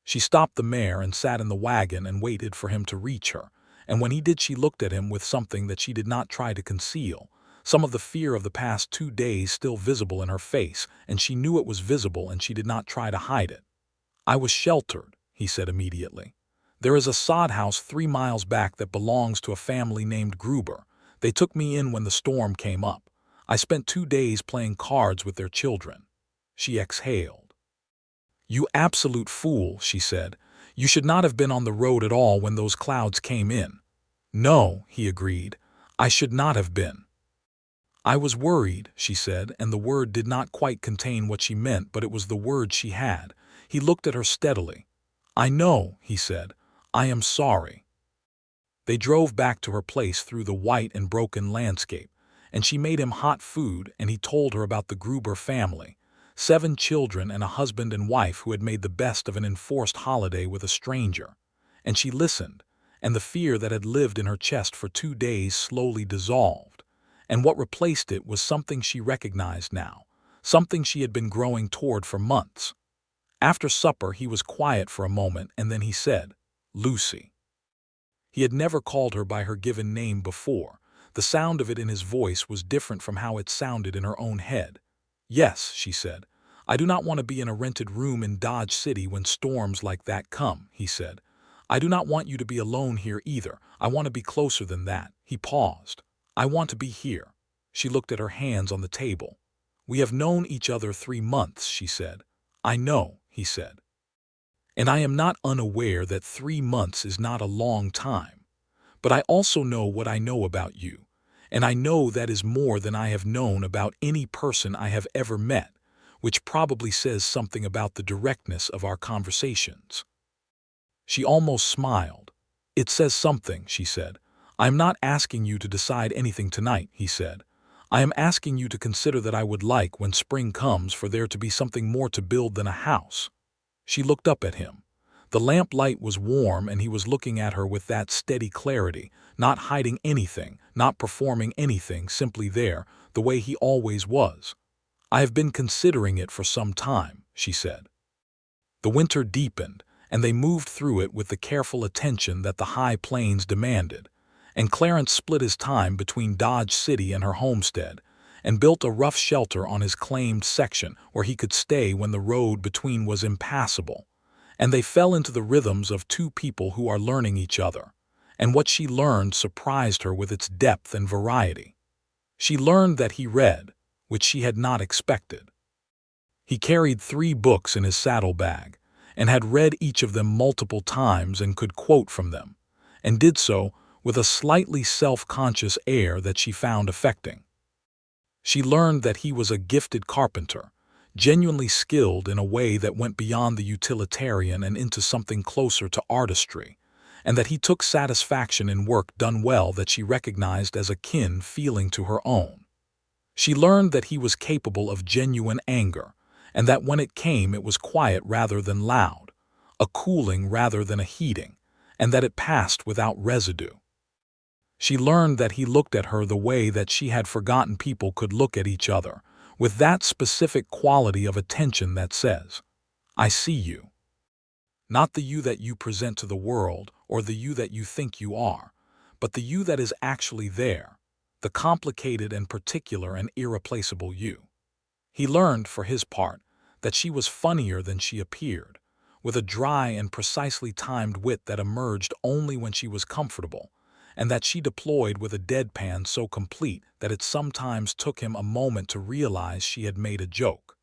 She stopped the mare and sat in the wagon and waited for him to reach her, and when he did she looked at him with something that she did not try to conceal, some of the fear of the past 2 days still visible in her face, and she knew it was visible and she did not try to hide it. "I was sheltered," he said immediately. "There is a sod house 3 miles back that belongs to a family named Gruber. They took me in when the storm came up. I spent 2 days playing cards with their children." She exhaled. "You absolute fool," she said. "You should not have been on the road at all when those clouds came in." "No," he agreed. "I should not have been." "I was worried," she said, and the word did not quite contain what she meant, but it was the word she had. He looked at her steadily. "I know," he said. "I am sorry." They drove back to her place through the white and broken landscape, and she made him hot food, and he told her about the Gruber family, 7 children and a husband and wife who had made the best of an enforced holiday with a stranger. And she listened, and the fear that had lived in her chest for 2 days slowly dissolved, and what replaced it was something she recognized now, something she had been growing toward for months. After supper he was quiet for a moment, and then he said, "Lucy." He had never called her by her given name before. The sound of it in his voice was different from how it sounded in her own head. "Yes," she said. "I do not want to be in a rented room in Dodge City when storms like that come," he said. "I do not want you to be alone here either. I want to be closer than that." He paused. "I want to be here." She looked at her hands on the table. "We have known each other 3 months," she said. "I know," he said. "And I am not unaware that 3 months is not a long time. But I also know what I know about you, and I know that is more than I have known about any person I have ever met, which probably says something about the directness of our conversations." She almost smiled. "It says something," she said. "I am not asking you to decide anything tonight," he said. "I am asking you to consider that I would like, when spring comes, for there to be something more to build than a house." She looked up at him. The lamplight was warm and he was looking at her with that steady clarity, not hiding anything, not performing anything, simply there, the way he always was. "I have been considering it for some time," she said. The winter deepened, and they moved through it with the careful attention that the high plains demanded, and Clarence split his time between Dodge City and her homestead, and built a rough shelter on his claimed section where he could stay when the road between was impassable. And they fell into the rhythms of two people who are learning each other, and what she learned surprised her with its depth and variety. She learned that he read, which she had not expected. He carried 3 books in his saddlebag, and had read each of them multiple times and could quote from them, and did so with a slightly self-conscious air that she found affecting. She learned that he was a gifted carpenter, genuinely skilled in a way that went beyond the utilitarian and into something closer to artistry, and that he took satisfaction in work done well that she recognized as akin feeling to her own. She learned that he was capable of genuine anger, and that when it came it was quiet rather than loud, a cooling rather than a heating, and that it passed without residue. She learned that he looked at her the way that she had forgotten people could look at each other, with that specific quality of attention that says, "I see you." Not the you that you present to the world or the you that you think you are, but the you that is actually there, the complicated and particular and irreplaceable you. He learned, for his part, that she was funnier than she appeared, with a dry and precisely timed wit that emerged only when she was comfortable, and that she deployed with a deadpan so complete that it sometimes took him a moment to realize she had made a joke.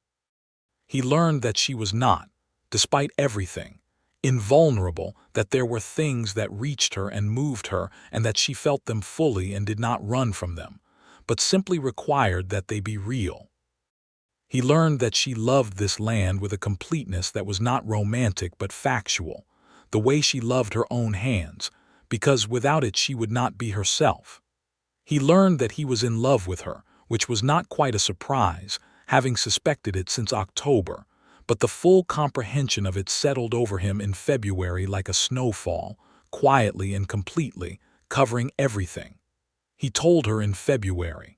He learned that she was not, despite everything, invulnerable, that there were things that reached her and moved her and that she felt them fully and did not run from them, but simply required that they be real. He learned that she loved this land with a completeness that was not romantic but factual, the way she loved her own hands, because without it she would not be herself. He learned that he was in love with her, which was not quite a surprise, having suspected it since October, but the full comprehension of it settled over him in February like a snowfall, quietly and completely, covering everything. He told her in February.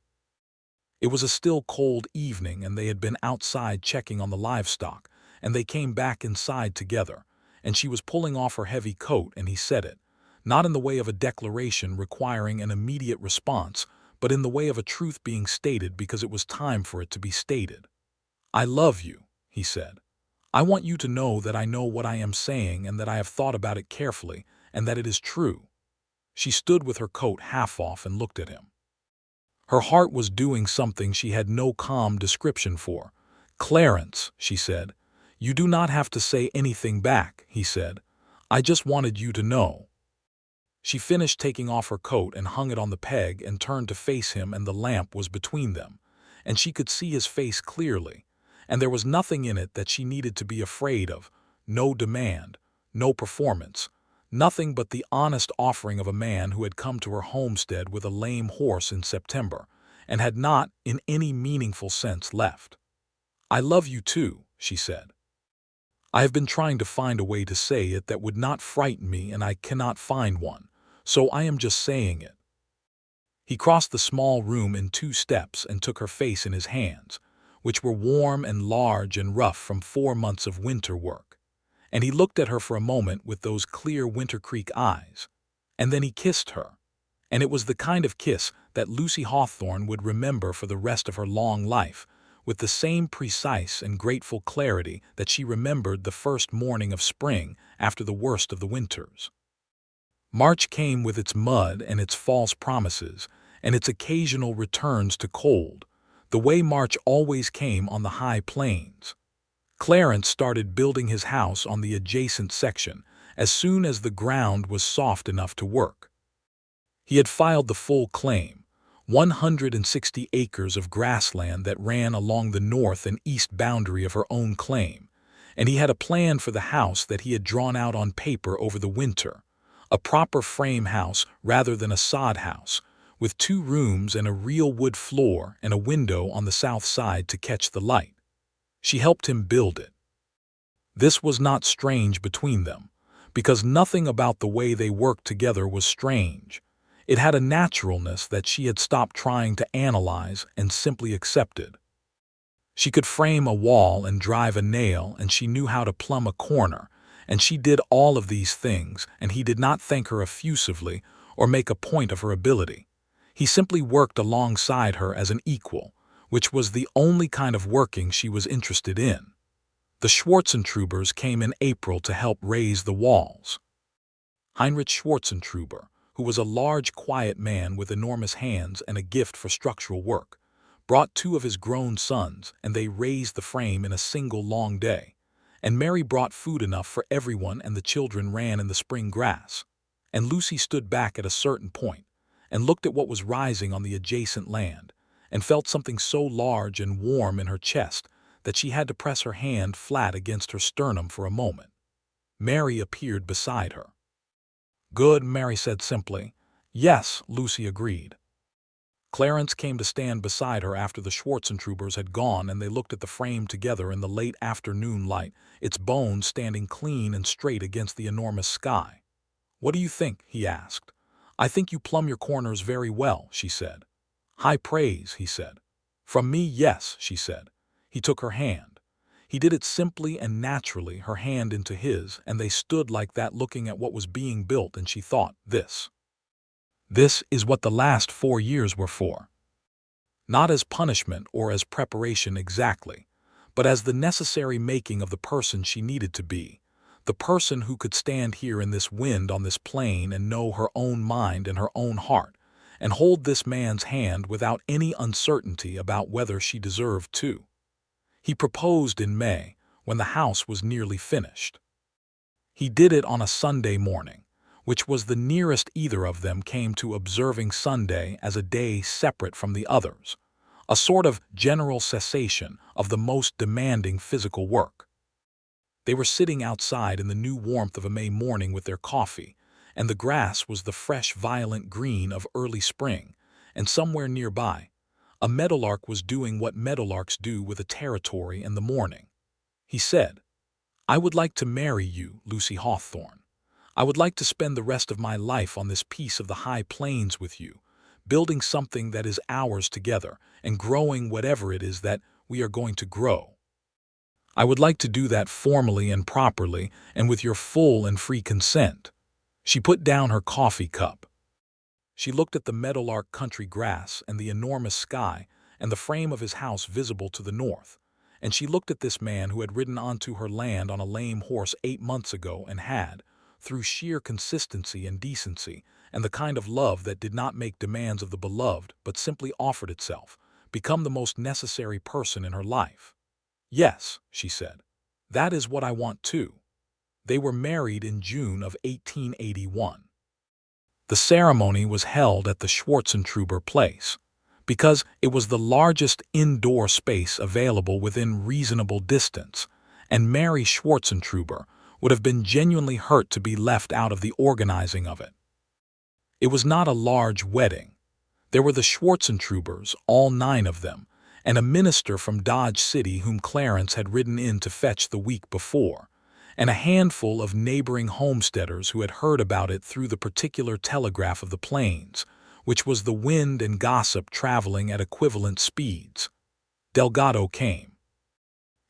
It was a still cold evening and they had been outside checking on the livestock, and they came back inside together, and she was pulling off her heavy coat and he said it, not in the way of a declaration requiring an immediate response, but in the way of a truth being stated because it was time for it to be stated. "I love you," he said. "I want you to know that I know what I am saying and that I have thought about it carefully and that it is true." She stood with her coat half off and looked at him. Her heart was doing something she had no calm description for. "Clarence," she said. "You do not have to say anything back," he said. "I just wanted you to know." She finished taking off her coat and hung it on the peg and turned to face him, and the lamp was between them, and she could see his face clearly, and there was nothing in it that she needed to be afraid of, no demand, no performance, nothing but the honest offering of a man who had come to her homestead with a lame horse in September, and had not, in any meaningful sense, left. "I love you too," she said. "I have been trying to find a way to say it that would not frighten me, and I cannot find one. So I am just saying it." He crossed the small room in 2 steps and took her face in his hands, which were warm and large and rough from 4 months of winter work, and he looked at her for a moment with those clear Winter Creek eyes, and then he kissed her, and it was the kind of kiss that Lucy Hawthorne would remember for the rest of her long life, with the same precise and grateful clarity that she remembered the first morning of spring after the worst of the winters. March came with its mud and its false promises and its occasional returns to cold, the way March always came on the high plains. Clarence started building his house on the adjacent section as soon as the ground was soft enough to work. He had filed the full claim, 160 acres of grassland that ran along the north and east boundary of her own claim, and he had a plan for the house that he had drawn out on paper over the winter, a proper frame house rather than a sod house, with 2 rooms and a real wood floor and a window on the south side to catch the light. She helped him build it. This was not strange between them, because nothing about the way they worked together was strange. It had a naturalness that she had stopped trying to analyze and simply accepted. She could frame a wall and drive a nail, and she knew how to plumb a corner, and she did all of these things, and he did not thank her effusively or make a point of her ability. He simply worked alongside her as an equal, which was the only kind of working she was interested in. The Schwarzentrubers came in April to help raise the walls. Heinrich Schwarzentruber, who was a large, quiet man with enormous hands and a gift for structural work, brought 2 of his grown sons, and they raised the frame in a single long day. And Mary brought food enough for everyone, and the children ran in the spring grass. And Lucy stood back at a certain point and looked at what was rising on the adjacent land, and felt something so large and warm in her chest that she had to press her hand flat against her sternum for a moment. Mary appeared beside her. "Good," Mary said simply. "Yes," Lucy agreed. Clarence came to stand beside her after the Schwarzentrubers had gone, and they looked at the frame together in the late afternoon light, its bones standing clean and straight against the enormous sky. "What do you think?" he asked. "I think you plumb your corners very well," she said. "High praise," he said. "From me, yes," she said. He took her hand. He did it simply and naturally, her hand into his, and they stood like that looking at what was being built, and she thought, This is what the last 4 years were for. Not as punishment or as preparation exactly, but as the necessary making of the person she needed to be, the person who could stand here in this wind on this plain and know her own mind and her own heart, and hold this man's hand without any uncertainty about whether she deserved to. He proposed in May, when the house was nearly finished. He did it on a Sunday morning, which was the nearest either of them came to observing Sunday as a day separate from the others, a sort of general cessation of the most demanding physical work. They were sitting outside in the new warmth of a May morning with their coffee, and the grass was the fresh violent green of early spring, and somewhere nearby, a meadowlark was doing what meadowlarks do with a territory in the morning. He said, "I would like to marry you, Lucy Hawthorne. I would like to spend the rest of my life on this piece of the high plains with you, building something that is ours together and growing whatever it is that we are going to grow. I would like to do that formally and properly and with your full and free consent." She put down her coffee cup. She looked at the meadowlark country grass and the enormous sky and the frame of his house visible to the north, and she looked at this man who had ridden onto her land on a lame horse 8 months ago and had, through sheer consistency and decency and the kind of love that did not make demands of the beloved but simply offered itself, become the most necessary person in her life. "Yes," she said, "that is what I want too." They were married in June of 1881. The ceremony was held at the Schwarzentruber place, because it was the largest indoor space available within reasonable distance, and Mary Schwarzentruber would have been genuinely hurt to be left out of the organizing of it. It was not a large wedding. There were the Schwarzentrubers, all 9 of them, and a minister from Dodge City whom Clarence had ridden in to fetch the week before, and a handful of neighboring homesteaders who had heard about it through the particular telegraph of the plains, which was the wind and gossip traveling at equivalent speeds. Delgado came.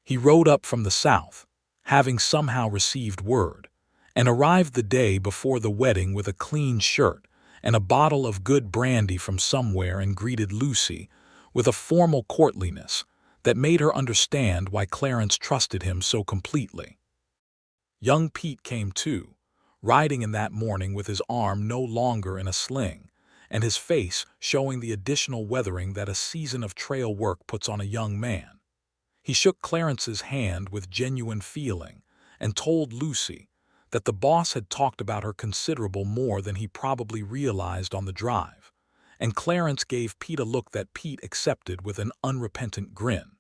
He rode up from the south, having somehow received word, and arrived the day before the wedding with a clean shirt and a bottle of good brandy from somewhere, and greeted Lucy with a formal courtliness that made her understand why Clarence trusted him so completely. Young Pete came too, riding in that morning with his arm no longer in a sling, and his face showing the additional weathering that a season of trail work puts on a young man. He shook Clarence's hand with genuine feeling and told Lucy that the boss had talked about her considerable more than he probably realized on the drive, and Clarence gave Pete a look that Pete accepted with an unrepentant grin.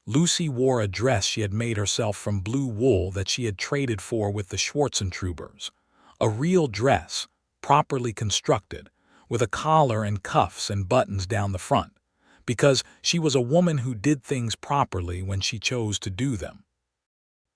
Lucy wore a dress she had made herself from blue wool that she had traded for with the Schwarzentrubers, a real dress, properly constructed, with a collar and cuffs and buttons down the front, because she was a woman who did things properly when she chose to do them.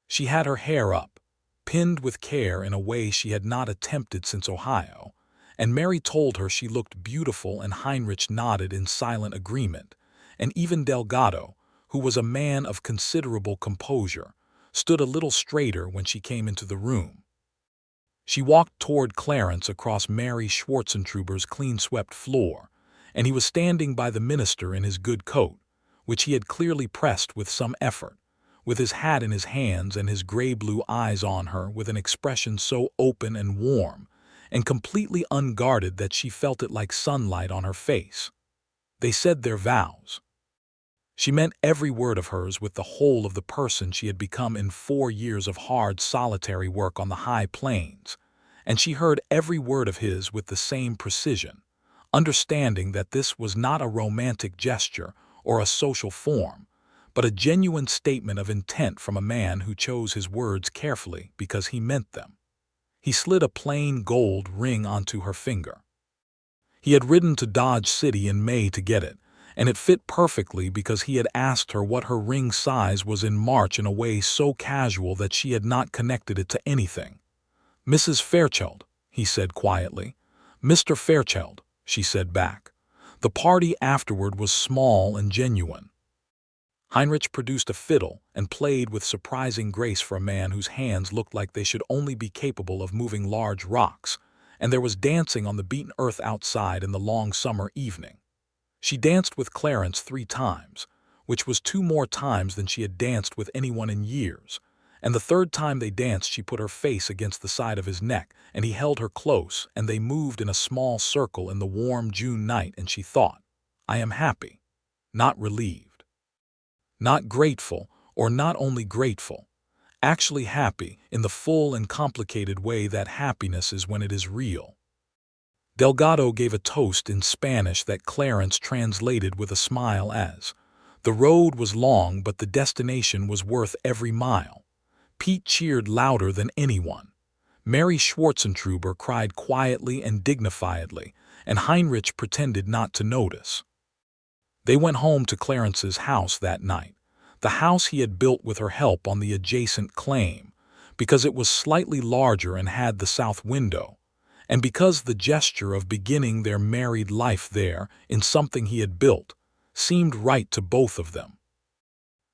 She had her hair up, pinned with care in a way she had not attempted since Ohio, and Mary told her she looked beautiful, and Heinrich nodded in silent agreement, and even Delgado, who was a man of considerable composure, stood a little straighter when she came into the room. She walked toward Clarence across Mary Schwartzentruber's clean-swept floor, and he was standing by the minister in his good coat, which he had clearly pressed with some effort, with his hat in his hands and his gray-blue eyes on her with an expression so open and warm and completely unguarded that she felt it like sunlight on her face. They said their vows. She meant every word of hers with the whole of the person she had become in 4 years of hard, solitary work on the high plains, and she heard every word of his with the same precision, understanding that this was not a romantic gesture or a social form, but a genuine statement of intent from a man who chose his words carefully because he meant them. He slid a plain gold ring onto her finger. He had ridden to Dodge City in May to get it, and it fit perfectly because he had asked her what her ring size was in March in a way so casual that she had not connected it to anything. "Mrs. Fairchild," he said quietly. "Mr. Fairchild," she said back. The party afterward was small and genuine. Heinrich produced a fiddle and played with surprising grace for a man whose hands looked like they should only be capable of moving large rocks, and there was dancing on the beaten earth outside in the long summer evening. She danced with Clarence 3 times, which was 2 more times than she had danced with anyone in years, and the 3rd time they danced she put her face against the side of his neck, and he held her close, and they moved in a small circle in the warm June night, and she thought, "I am happy, not relieved. Not grateful, or not only grateful, actually happy in the full and complicated way that happiness is when it is real." Delgado gave a toast in Spanish that Clarence translated with a smile as, "The road was long, but the destination was worth every mile." Pete cheered louder than anyone. Mary Schwartzentruber cried quietly and dignifiedly, and Heinrich pretended not to notice. They went home to Clarence's house that night, the house he had built with her help on the adjacent claim, because it was slightly larger and had the south window, and because the gesture of beginning their married life there in something he had built seemed right to both of them.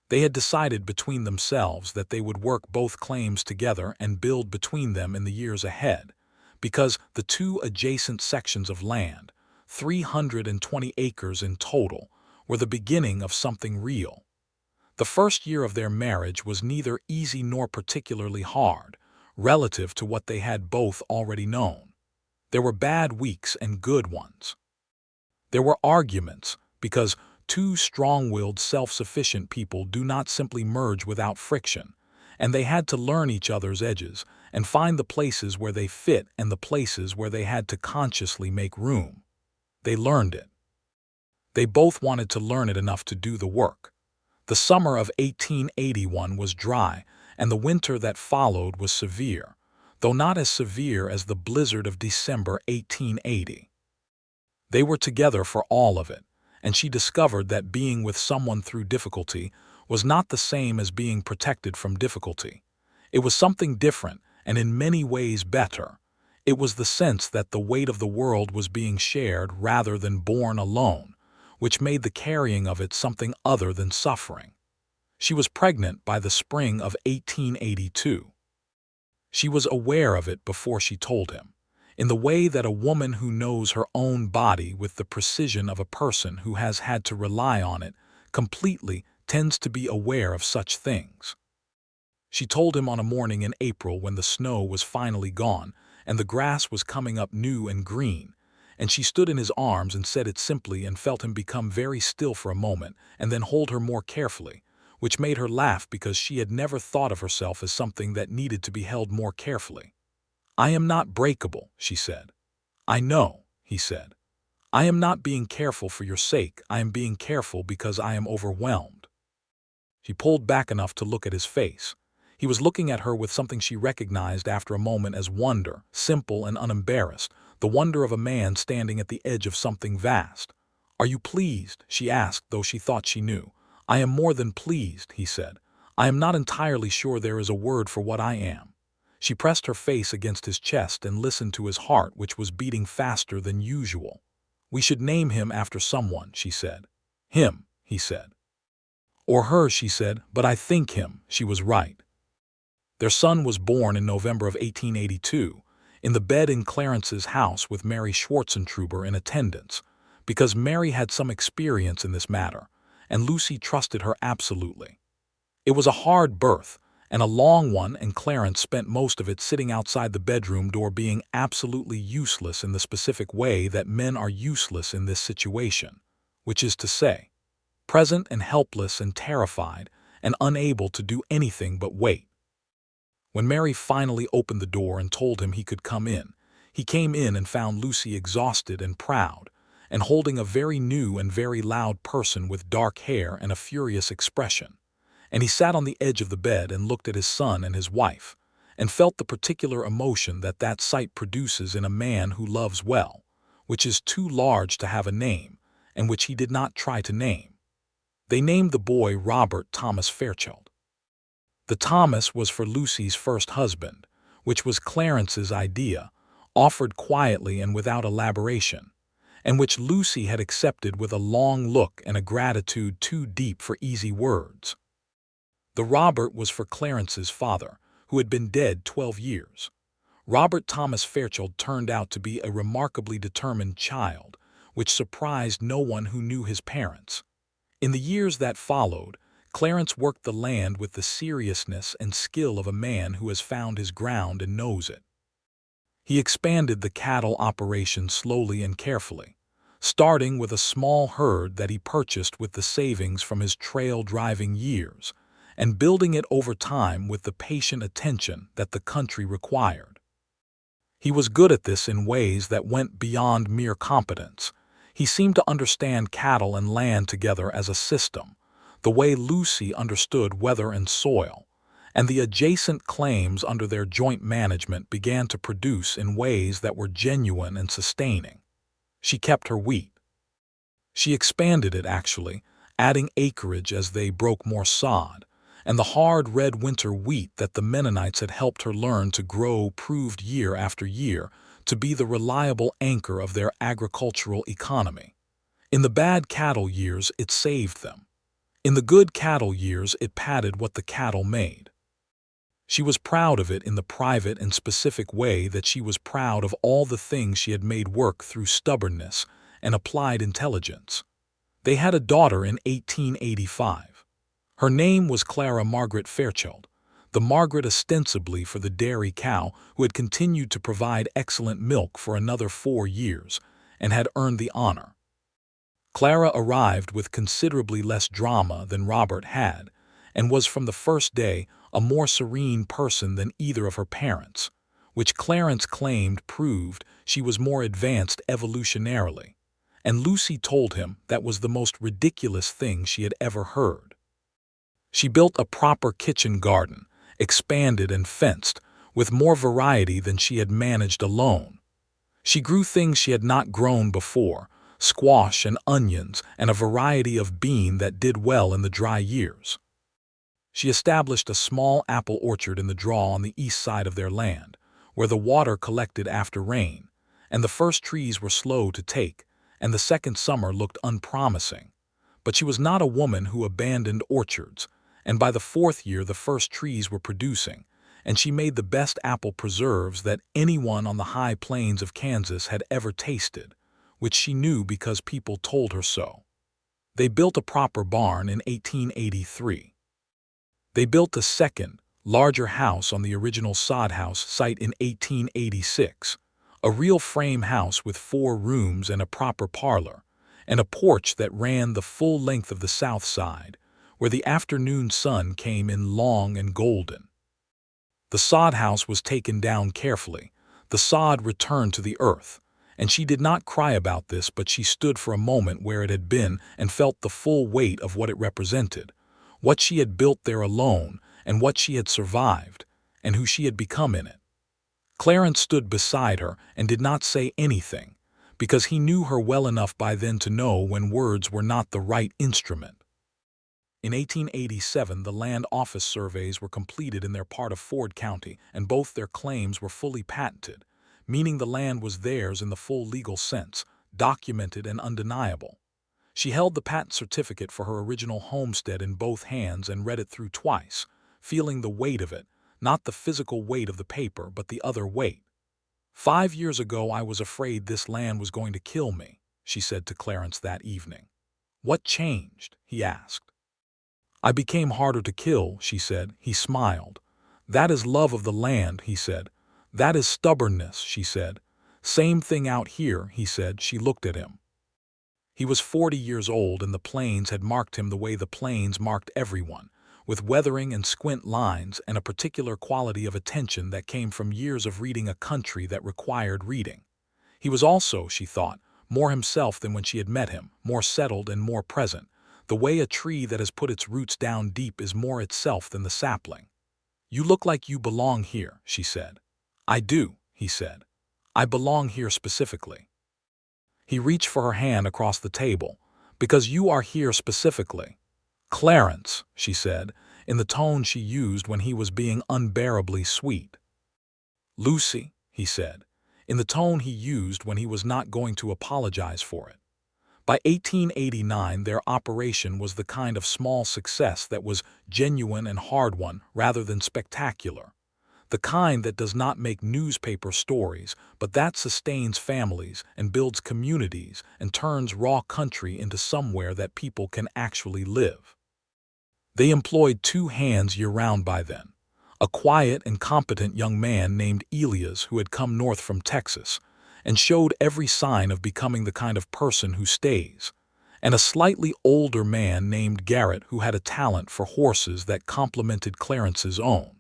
They had decided between themselves that they would work both claims together and build between them in the years ahead, because the 2 adjacent sections of land, 320 acres in total, were the beginning of something real. The first year of their marriage was neither easy nor particularly hard, relative to what they had both already known. There were bad weeks and good ones. There were arguments, because 2 strong-willed, self-sufficient people do not simply merge without friction, and they had to learn each other's edges and find the places where they fit and the places where they had to consciously make room. They learned it. They both wanted to learn it enough to do the work. The summer of 1881 was dry, and the winter that followed was severe, though not as severe as the blizzard of December 1880. They were together for all of it, and she discovered that being with someone through difficulty was not the same as being protected from difficulty. It was something different, and in many ways better. It was the sense that the weight of the world was being shared rather than borne alone, which made the carrying of it something other than suffering. She was pregnant by the spring of 1882. She was aware of it before she told him, in the way that a woman who knows her own body with the precision of a person who has had to rely on it completely tends to be aware of such things. She told him on a morning in April when the snow was finally gone and the grass was coming up new and green, and she stood in his arms and said it simply and felt him become very still for a moment and then hold her more carefully, which made her laugh because she had never thought of herself as something that needed to be held more carefully. "I am not breakable," she said. "I know," he said. "I am not being careful for your sake, I am being careful because I am overwhelmed." She pulled back enough to look at his face. He was looking at her with something she recognized after a moment as wonder, simple and unembarrassed, the wonder of a man standing at the edge of something vast. "Are you pleased?" she asked, though she thought she knew. "I am more than pleased," he said. "I am not entirely sure there is a word for what I am." She pressed her face against his chest and listened to his heart, which was beating faster than usual. "We should name him after someone," she said. "Him," he said. "Or her," she said, "but I think him." She was right. Their son was born in November of 1882, in the bed in Clarence's house with Mary Schwartzentruber in attendance, because Mary had some experience in this matter, and Lucy trusted her absolutely. It was a hard birth, and a long one, and Clarence spent most of it sitting outside the bedroom door, being absolutely useless in the specific way that men are useless in this situation, which is to say, present and helpless and terrified and unable to do anything but wait. When Mary finally opened the door and told him he could come in, he came in and found Lucy exhausted and proud, and holding a very new and very loud person with dark hair and a furious expression. And he sat on the edge of the bed and looked at his son and his wife, and felt the particular emotion that that sight produces in a man who loves well, which is too large to have a name, and which he did not try to name. They named the boy Robert Thomas Fairchild. The Thomas was for Lucy's first husband, which was Clarence's idea, offered quietly and without elaboration, and which Lucy had accepted with a long look and a gratitude too deep for easy words. The Robert was for Clarence's father, who had been dead 12 years. Robert Thomas Fairchild turned out to be a remarkably determined child, which surprised no one who knew his parents. In the years that followed, Clarence worked the land with the seriousness and skill of a man who has found his ground and knows it. He expanded the cattle operation slowly and carefully, starting with a small herd that he purchased with the savings from his trail-driving years, and building it over time with the patient attention that the country required. He was good at this in ways that went beyond mere competence. He seemed to understand cattle and land together as a system, the way Lucy understood weather and soil, and the adjacent claims under their joint management began to produce in ways that were genuine and sustaining. She kept her wheat. She expanded it, actually, adding acreage as they broke more sod, and the hard red winter wheat that the Mennonites had helped her learn to grow proved year after year to be the reliable anchor of their agricultural economy. In the bad cattle years, it saved them. In the good cattle years, it padded what the cattle made. She was proud of it in the private and specific way that she was proud of all the things she had made work through stubbornness and applied intelligence. They had a daughter in 1885. Her name was Clara Margaret Fairchild, the Margaret ostensibly for the dairy cow who had continued to provide excellent milk for another 4 years and had earned the honor. Clara arrived with considerably less drama than Robert had, and was from the first day a more serene person than either of her parents, which Clarence claimed proved she was more advanced evolutionarily, and Lucy told him that was the most ridiculous thing she had ever heard. She built a proper kitchen garden, expanded and fenced, with more variety than she had managed alone. She grew things she had not grown before, squash and onions and a variety of bean that did well in the dry years. She established a small apple orchard in the draw on the east side of their land, where the water collected after rain, and the first trees were slow to take, and the second summer looked unpromising. But she was not a woman who abandoned orchards, and by the 4th year the first trees were producing, and she made the best apple preserves that anyone on the high plains of Kansas had ever tasted, which she knew because people told her so. They built a proper barn in 1883. They built a second, larger house on the original sod house site in 1886, a real frame house with 4 rooms and a proper parlor, and a porch that ran the full length of the south side, where the afternoon sun came in long and golden. The sod house was taken down carefully, the sod returned to the earth, and she did not cry about this, but she stood for a moment where it had been and felt the full weight of what it represented, what she had built there alone, and what she had survived, and who she had become in it. Clarence stood beside her and did not say anything, because he knew her well enough by then to know when words were not the right instrument. In 1887, the land office surveys were completed in their part of Ford County, and both their claims were fully patented, meaning the land was theirs in the full legal sense, documented and undeniable. She held the patent certificate for her original homestead in both hands and read it through twice, feeling the weight of it, not the physical weight of the paper, but the other weight. 5 years ago, I was afraid this land was going to kill me, she said to Clarence that evening. What changed? He asked. I became harder to kill, she said. He smiled. That is love of the land, he said. That is stubbornness, she said. Same thing out here, he said. She looked at him. He was 40 years old, and the plains had marked him the way the plains marked everyone, with weathering and squint lines and a particular quality of attention that came from years of reading a country that required reading. He was also, she thought, more himself than when she had met him, more settled and more present. The way a tree that has put its roots down deep is more itself than the sapling. You look like you belong here, she said. I do, he said. I belong here specifically. He reached for her hand across the table. Because you are here specifically. Clarence, she said, in the tone she used when he was being unbearably sweet. Lucy, he said, in the tone he used when he was not going to apologize for it. By 1889, their operation was the kind of small success that was genuine and hard-won rather than spectacular. The kind that does not make newspaper stories, but that sustains families and builds communities and turns raw country into somewhere that people can actually live. They employed 2 hands year-round by then. A quiet and competent young man named Elias who had come north from Texas and showed every sign of becoming the kind of person who stays, and a slightly older man named Garrett who had a talent for horses that complemented Clarence's own.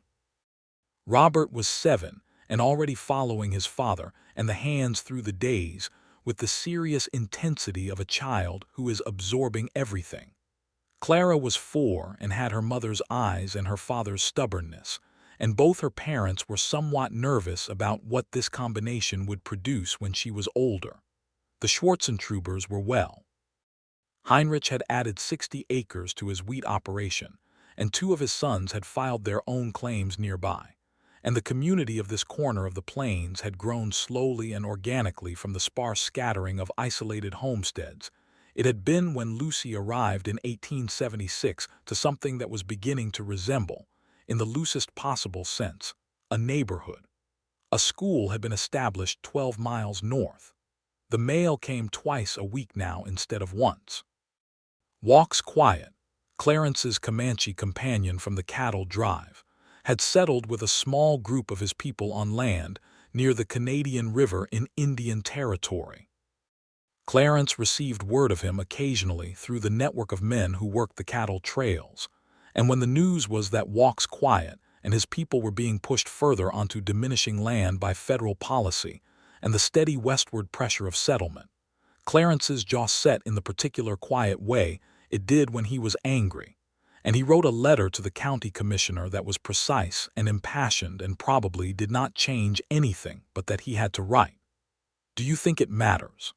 Robert was 7 and already following his father and the hands through the days with the serious intensity of a child who is absorbing everything. Clara was 4 and had her mother's eyes and her father's stubbornness, and both her parents were somewhat nervous about what this combination would produce when she was older. The Schwarzentrubers were well. Heinrich had added 60 acres to his wheat operation, and 2 of his sons had filed their own claims nearby, and the community of this corner of the plains had grown slowly and organically from the sparse scattering of isolated homesteads. It had been when Lucy arrived in 1876 to something that was beginning to resemble, in the loosest possible sense, a neighborhood. A school had been established 12 miles north. The mail came twice a week now instead of once. Walks Quiet, Clarence's Comanche companion from the cattle drive, had settled with a small group of his people on land near the Canadian River in Indian Territory. Clarence received word of him occasionally through the network of men who worked the cattle trails, and when the news was that Walks Quiet and his people were being pushed further onto diminishing land by federal policy and the steady westward pressure of settlement, Clarence's jaw set in the particular quiet way it did when he was angry, and he wrote a letter to the county commissioner that was precise and impassioned and probably did not change anything but that he had to write. Do you think it matters?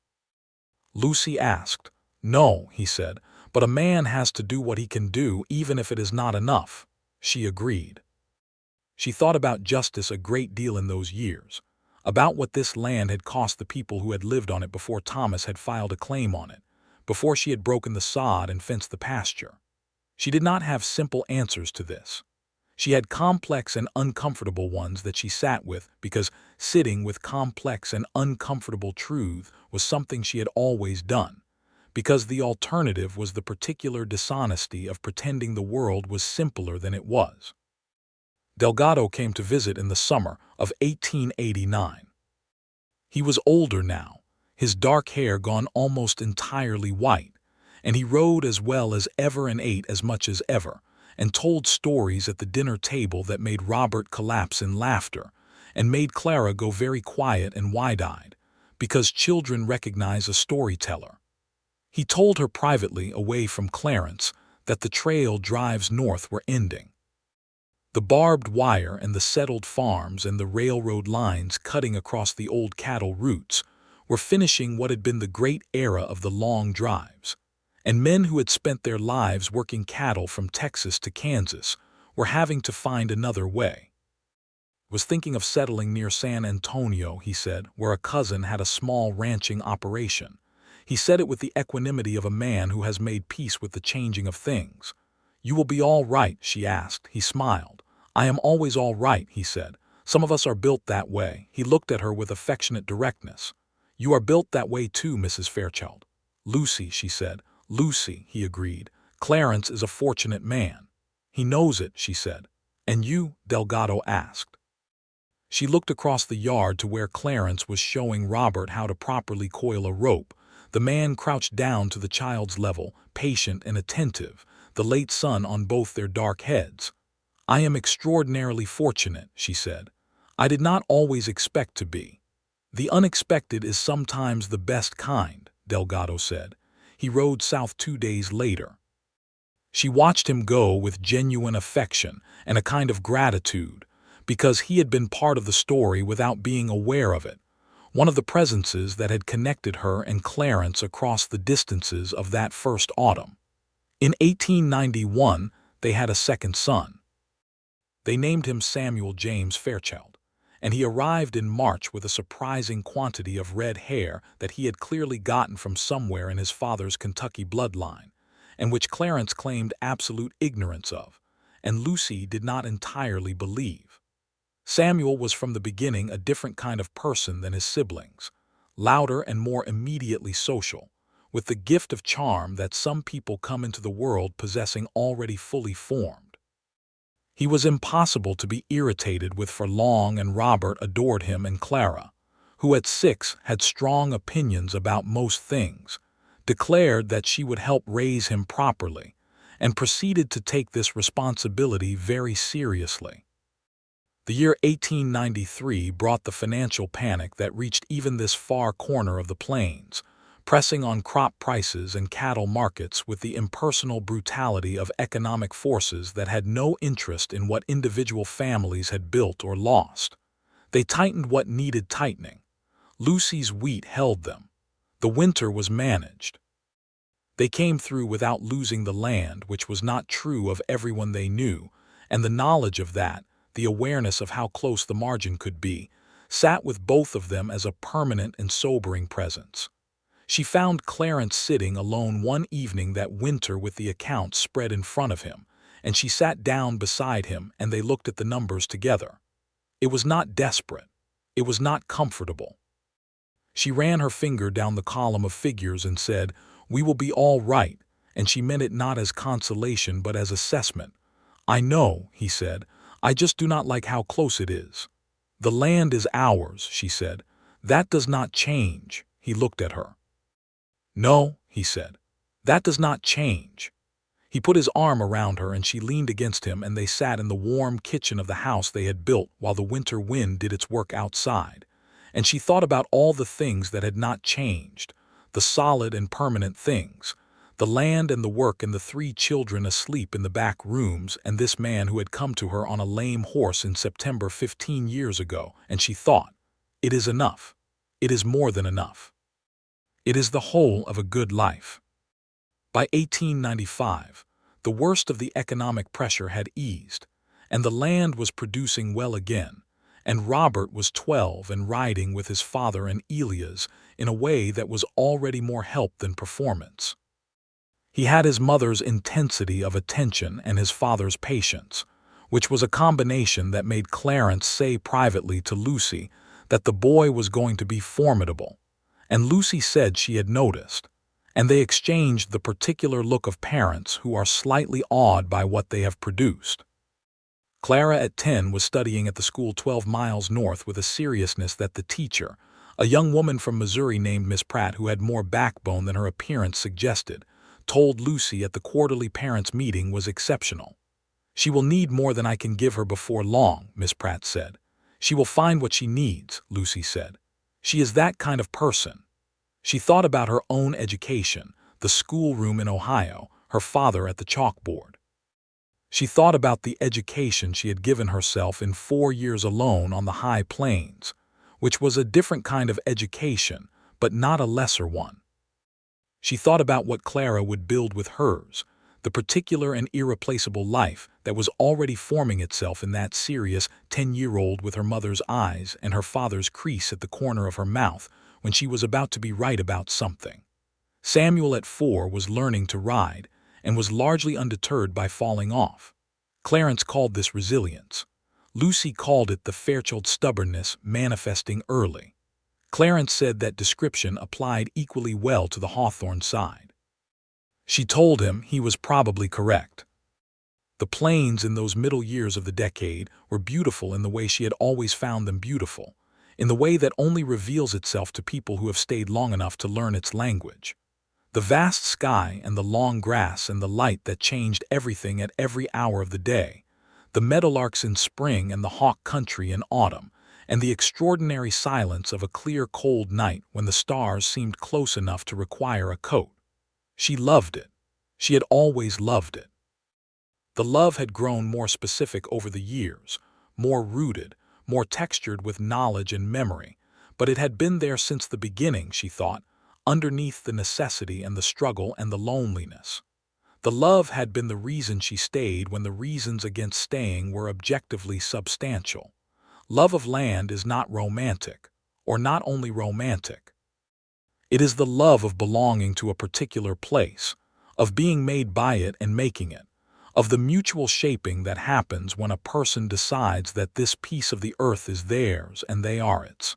Lucy asked. No, he said, but a man has to do what he can do even if it is not enough. She agreed. She thought about justice a great deal in those years, about what this land had cost the people who had lived on it before Thomas had filed a claim on it, before she had broken the sod and fenced the pasture. She did not have simple answers to this. She had complex and uncomfortable ones that she sat with because sitting with complex and uncomfortable truth was something she had always done, because the alternative was the particular dishonesty of pretending the world was simpler than it was. Delgado came to visit in the summer of 1889. He was older now, his dark hair gone almost entirely white, and he rode as well as ever and ate as much as ever, and told stories at the dinner table that made Robert collapse in laughter and made Clara go very quiet and wide-eyed, because children recognize a storyteller. He told her privately, away from Clarence, that the trail drives north were ending. The barbed wire and the settled farms and the railroad lines cutting across the old cattle routes were finishing what had been the great era of the long drives, and men who had spent their lives working cattle from Texas to Kansas were having to find another way. Was thinking of settling near San Antonio, he said, where a cousin had a small ranching operation. He said it with the equanimity of a man who has made peace with the changing of things. "You will be all right?" she asked. He smiled. "I am always all right," he said. "Some of us are built that way." He looked at her with affectionate directness. "You are built that way too, Mrs. Fairchild." "Lucy," she said. "Lucy," he agreed. "Clarence is a fortunate man." "He knows it," she said. "And you?" Delgado asked. She looked across the yard to where Clarence was showing Robert how to properly coil a rope. The man crouched down to the child's level, patient and attentive, the late sun on both their dark heads. "I am extraordinarily fortunate," she said. "I did not always expect to be." "The unexpected is sometimes the best kind," Delgado said. He rode south 2 days later. She watched him go with genuine affection and a kind of gratitude, because he had been part of the story without being aware of it, one of the presences that had connected her and Clarence across the distances of that first autumn. In 1891, they had a second son. They named him Samuel James Fairchild, and he arrived in March with a surprising quantity of red hair that he had clearly gotten from somewhere in his father's Kentucky bloodline, and which Clarence claimed absolute ignorance of, and Lucy did not entirely believe. Samuel was from the beginning a different kind of person than his siblings, louder and more immediately social, with the gift of charm that some people come into the world possessing already fully formed. He was impossible to be irritated with for long, and Robert adored him, and Clara, who at 6 had strong opinions about most things, declared that she would help raise him properly, and proceeded to take this responsibility very seriously. The year 1893 brought the financial panic that reached even this far corner of the plains, pressing on crop prices and cattle markets with the impersonal brutality of economic forces that had no interest in what individual families had built or lost. They tightened what needed tightening. Lucy's wheat held them. The winter was managed. They came through without losing the land, which was not true of everyone they knew, and the knowledge of that, the awareness of how close the margin could be, sat with both of them as a permanent and sobering presence. She found Clarence sitting alone one evening that winter with the accounts spread in front of him, and she sat down beside him and they looked at the numbers together. It was not desperate. It was not comfortable. She ran her finger down the column of figures and said, "We will be all right," and she meant it not as consolation but as assessment. "I know," he said. "I just do not like how close it is." "The land is ours," she said. "That does not change." He looked at her. "No," he said. "That does not change." He put his arm around her and she leaned against him, and they sat in the warm kitchen of the house they had built while the winter wind did its work outside. And she thought about all the things that had not changed, the solid and permanent things, the land and the work and the 3 children asleep in the back rooms and this man who had come to her on a lame horse in September 15 years ago, and she thought, "It is enough. It is more than enough. It is the whole of a good life." By 1895, the worst of the economic pressure had eased, and the land was producing well again, and Robert was 12 and riding with his father and Elias in a way that was already more help than performance. He had his mother's intensity of attention and his father's patience, which was a combination that made Clarence say privately to Lucy that the boy was going to be formidable, and Lucy said she had noticed, and they exchanged the particular look of parents who are slightly awed by what they have produced. Clara at 10 was studying at the school 12 miles north with a seriousness that the teacher, a young woman from Missouri named Miss Pratt who had more backbone than her appearance suggested, told Lucy at the quarterly parents' meeting was exceptional. "She will need more than I can give her before long," Miss Pratt said. "She will find what she needs," Lucy said. "She is that kind of person." She thought about her own education, the schoolroom in Ohio, her father at the chalkboard. She thought about the education she had given herself in 4 years alone on the high plains, which was a different kind of education, but not a lesser one. She thought about what Clara would build with hers, the particular and irreplaceable life that was already forming itself in that serious 10-year-old with her mother's eyes and her father's crease at the corner of her mouth when she was about to be right about something. Samuel at 4 was learning to ride and was largely undeterred by falling off. Clarence called this resilience. Lucy called it the Fairchild stubbornness manifesting early. Clarence said that description applied equally well to the Hawthorne side. She told him he was probably correct. The plains in those middle years of the decade were beautiful in the way she had always found them beautiful, in the way that only reveals itself to people who have stayed long enough to learn its language. The vast sky and the long grass and the light that changed everything at every hour of the day, the meadowlarks in spring and the hawk country in autumn, and the extraordinary silence of a clear, cold night when the stars seemed close enough to require a coat. She loved it. She had always loved it. The love had grown more specific over the years, more rooted, more textured with knowledge and memory, but it had been there since the beginning, she thought, underneath the necessity and the struggle and the loneliness. The love had been the reason she stayed when the reasons against staying were objectively substantial. Love of land is not romantic, or not only romantic. It is the love of belonging to a particular place, of being made by it and making it, of the mutual shaping that happens when a person decides that this piece of the earth is theirs and they are its.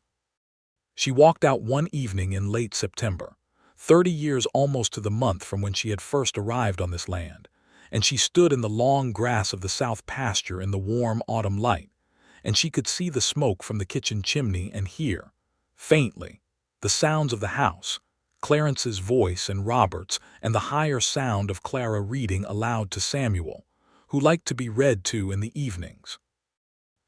She walked out one evening in late September, 30 years almost to the month from when she had first arrived on this land, and she stood in the long grass of the south pasture in the warm autumn light, and she could see the smoke from the kitchen chimney and hear, faintly, the sounds of the house, Clarence's voice and Robert's, and the higher sound of Clara reading aloud to Samuel, who liked to be read to in the evenings.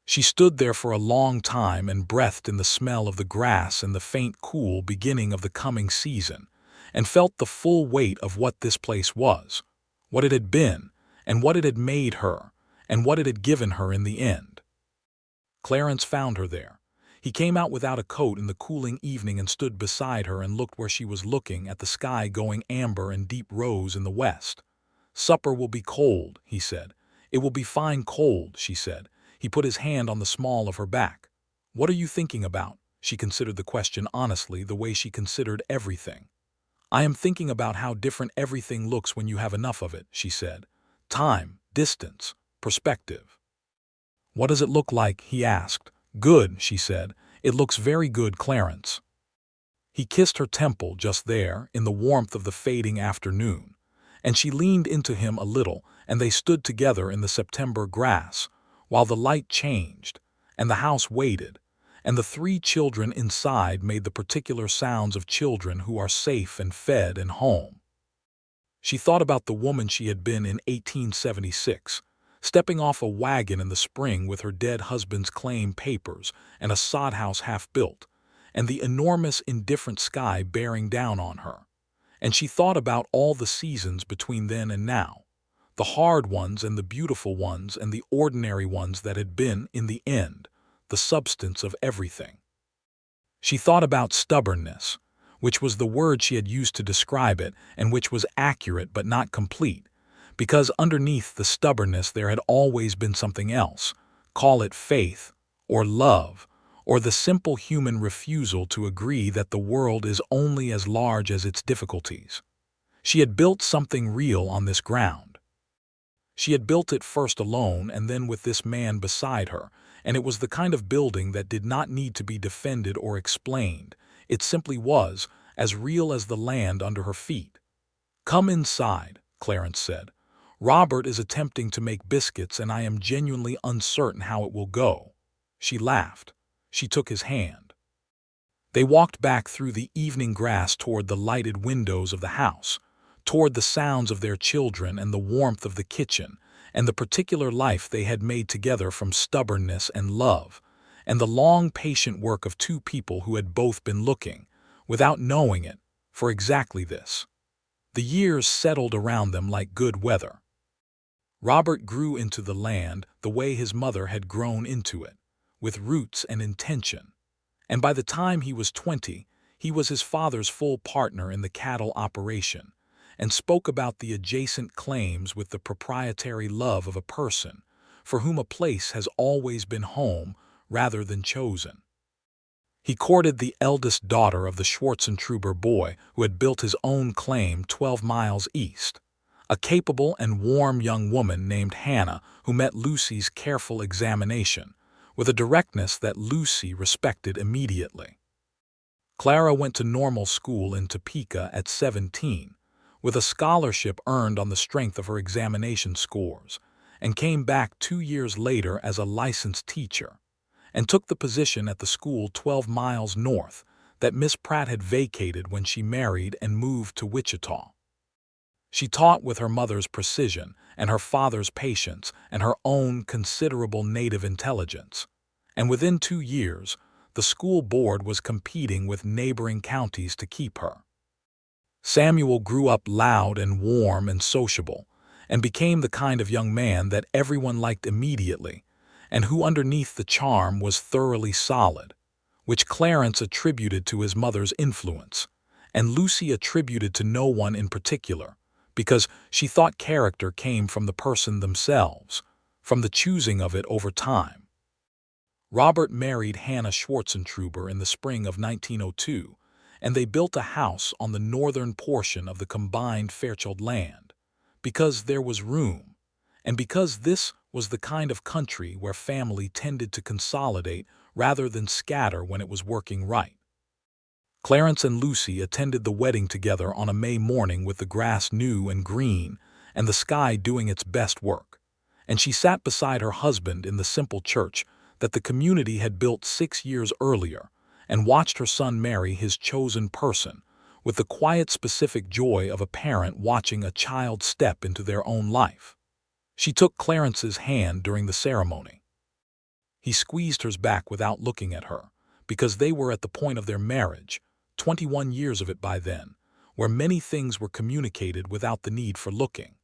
She stood there for a long time and breathed in the smell of the grass and the faint cool beginning of the coming season, and felt the full weight of what this place was, what it had been, and what it had made her, and what it had given her in the end. Clarence found her there. He came out without a coat in the cooling evening and stood beside her and looked where she was looking at the sky going amber and deep rose in the west. "Supper will be cold," he said. "It will be fine cold," she said. He put his hand on the small of her back. "What are you thinking about?" She considered the question honestly, the way she considered everything. "I am thinking about how different everything looks when you have enough of it," she said. "Time, distance, perspective." "What does it look like?" he asked. "Good," she said. "It looks very good, Clarence." He kissed her temple just there, in the warmth of the fading afternoon, and she leaned into him a little, and they stood together in the September grass, while the light changed, and the house waited, and the 3 children inside made the particular sounds of children who are safe and fed and home. She thought about the woman she had been in 1876, stepping off a wagon in the spring with her dead husband's claim papers and a sod house half built, and the enormous indifferent sky bearing down on her. And she thought about all the seasons between then and now, the hard ones and the beautiful ones and the ordinary ones that had been, in the end, the substance of everything. She thought about stubbornness, which was the word she had used to describe it and which was accurate but not complete, because underneath the stubbornness there had always been something else, call it faith, or love, or the simple human refusal to agree that the world is only as large as its difficulties. She had built something real on this ground. She had built it first alone and then with this man beside her, and it was the kind of building that did not need to be defended or explained. It simply was, as real as the land under her feet. "Come inside," Clarence said. "Robert is attempting to make biscuits and I am genuinely uncertain how it will go." She laughed. She took his hand. They walked back through the evening grass toward the lighted windows of the house, toward the sounds of their children and the warmth of the kitchen, and the particular life they had made together from stubbornness and love, and the long patient work of 2 people who had both been looking, without knowing it, for exactly this. The years settled around them like good weather. Robert grew into the land the way his mother had grown into it, with roots and intention. And by the time he was 20, He was his father's full partner in the cattle operation, and spoke about the adjacent claims with the proprietary love of a person for whom a place has always been home rather than chosen. He courted the eldest daughter of the Schwarzentruber boy who had built his own claim 12 miles east, a capable and warm young woman named Hannah who met Lucy's careful examination with a directness that Lucy respected immediately. Clara went to normal school in Topeka at 17, with a scholarship earned on the strength of her examination scores, and came back 2 years later as a licensed teacher, and took the position at the school 12 miles north that Miss Pratt had vacated when she married and moved to Wichita. She taught with her mother's precision and her father's patience and her own considerable native intelligence, and within 2 years, the school board was competing with neighboring counties to keep her. Samuel grew up loud and warm and sociable, and became the kind of young man that everyone liked immediately, and who underneath the charm was thoroughly solid, which Clarence attributed to his mother's influence, and Lucy attributed to no one in particular, because she thought character came from the person themselves, from the choosing of it over time. Robert married Hannah Schwarzentruber in the spring of 1902, and they built a house on the northern portion of the combined Fairchild land, because there was room, and because this was the kind of country where family tended to consolidate rather than scatter when it was working right. Clarence and Lucy attended the wedding together on a May morning with the grass new and green and the sky doing its best work, and she sat beside her husband in the simple church that the community had built 6 years earlier, and watched her son marry his chosen person with the quiet specific joy of a parent watching a child step into their own life. She took Clarence's hand during the ceremony. He squeezed hers back without looking at her, because they were at the point of their marriage, 21 years of it by then, where many things were communicated without the need for looking.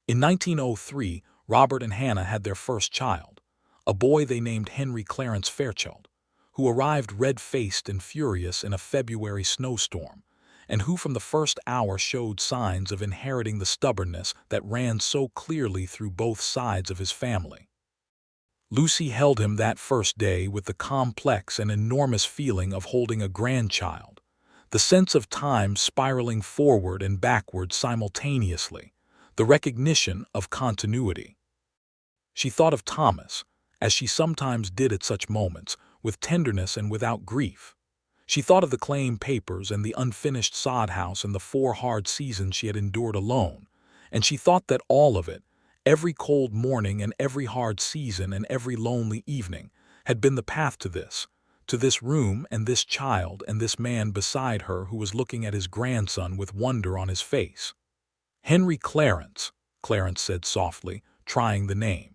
In 1903, Robert and Hannah had their first child, a boy they named Henry Clarence Fairchild, who arrived red-faced and furious in a February snowstorm, and who from the first hour showed signs of inheriting the stubbornness that ran so clearly through both sides of his family. Lucy held him that first day with the complex and enormous feeling of holding a grandchild, the sense of time spiraling forward and backward simultaneously, the recognition of continuity. She thought of Thomas, as she sometimes did at such moments, with tenderness and without grief. She thought of the claim papers and the unfinished sod house and the 4 hard seasons she had endured alone, and she thought that all of it, every cold morning and every hard season and every lonely evening, had been the path to this room and this child and this man beside her who was looking at his grandson with wonder on his face. "Henry Clarence," Clarence said softly, trying the name.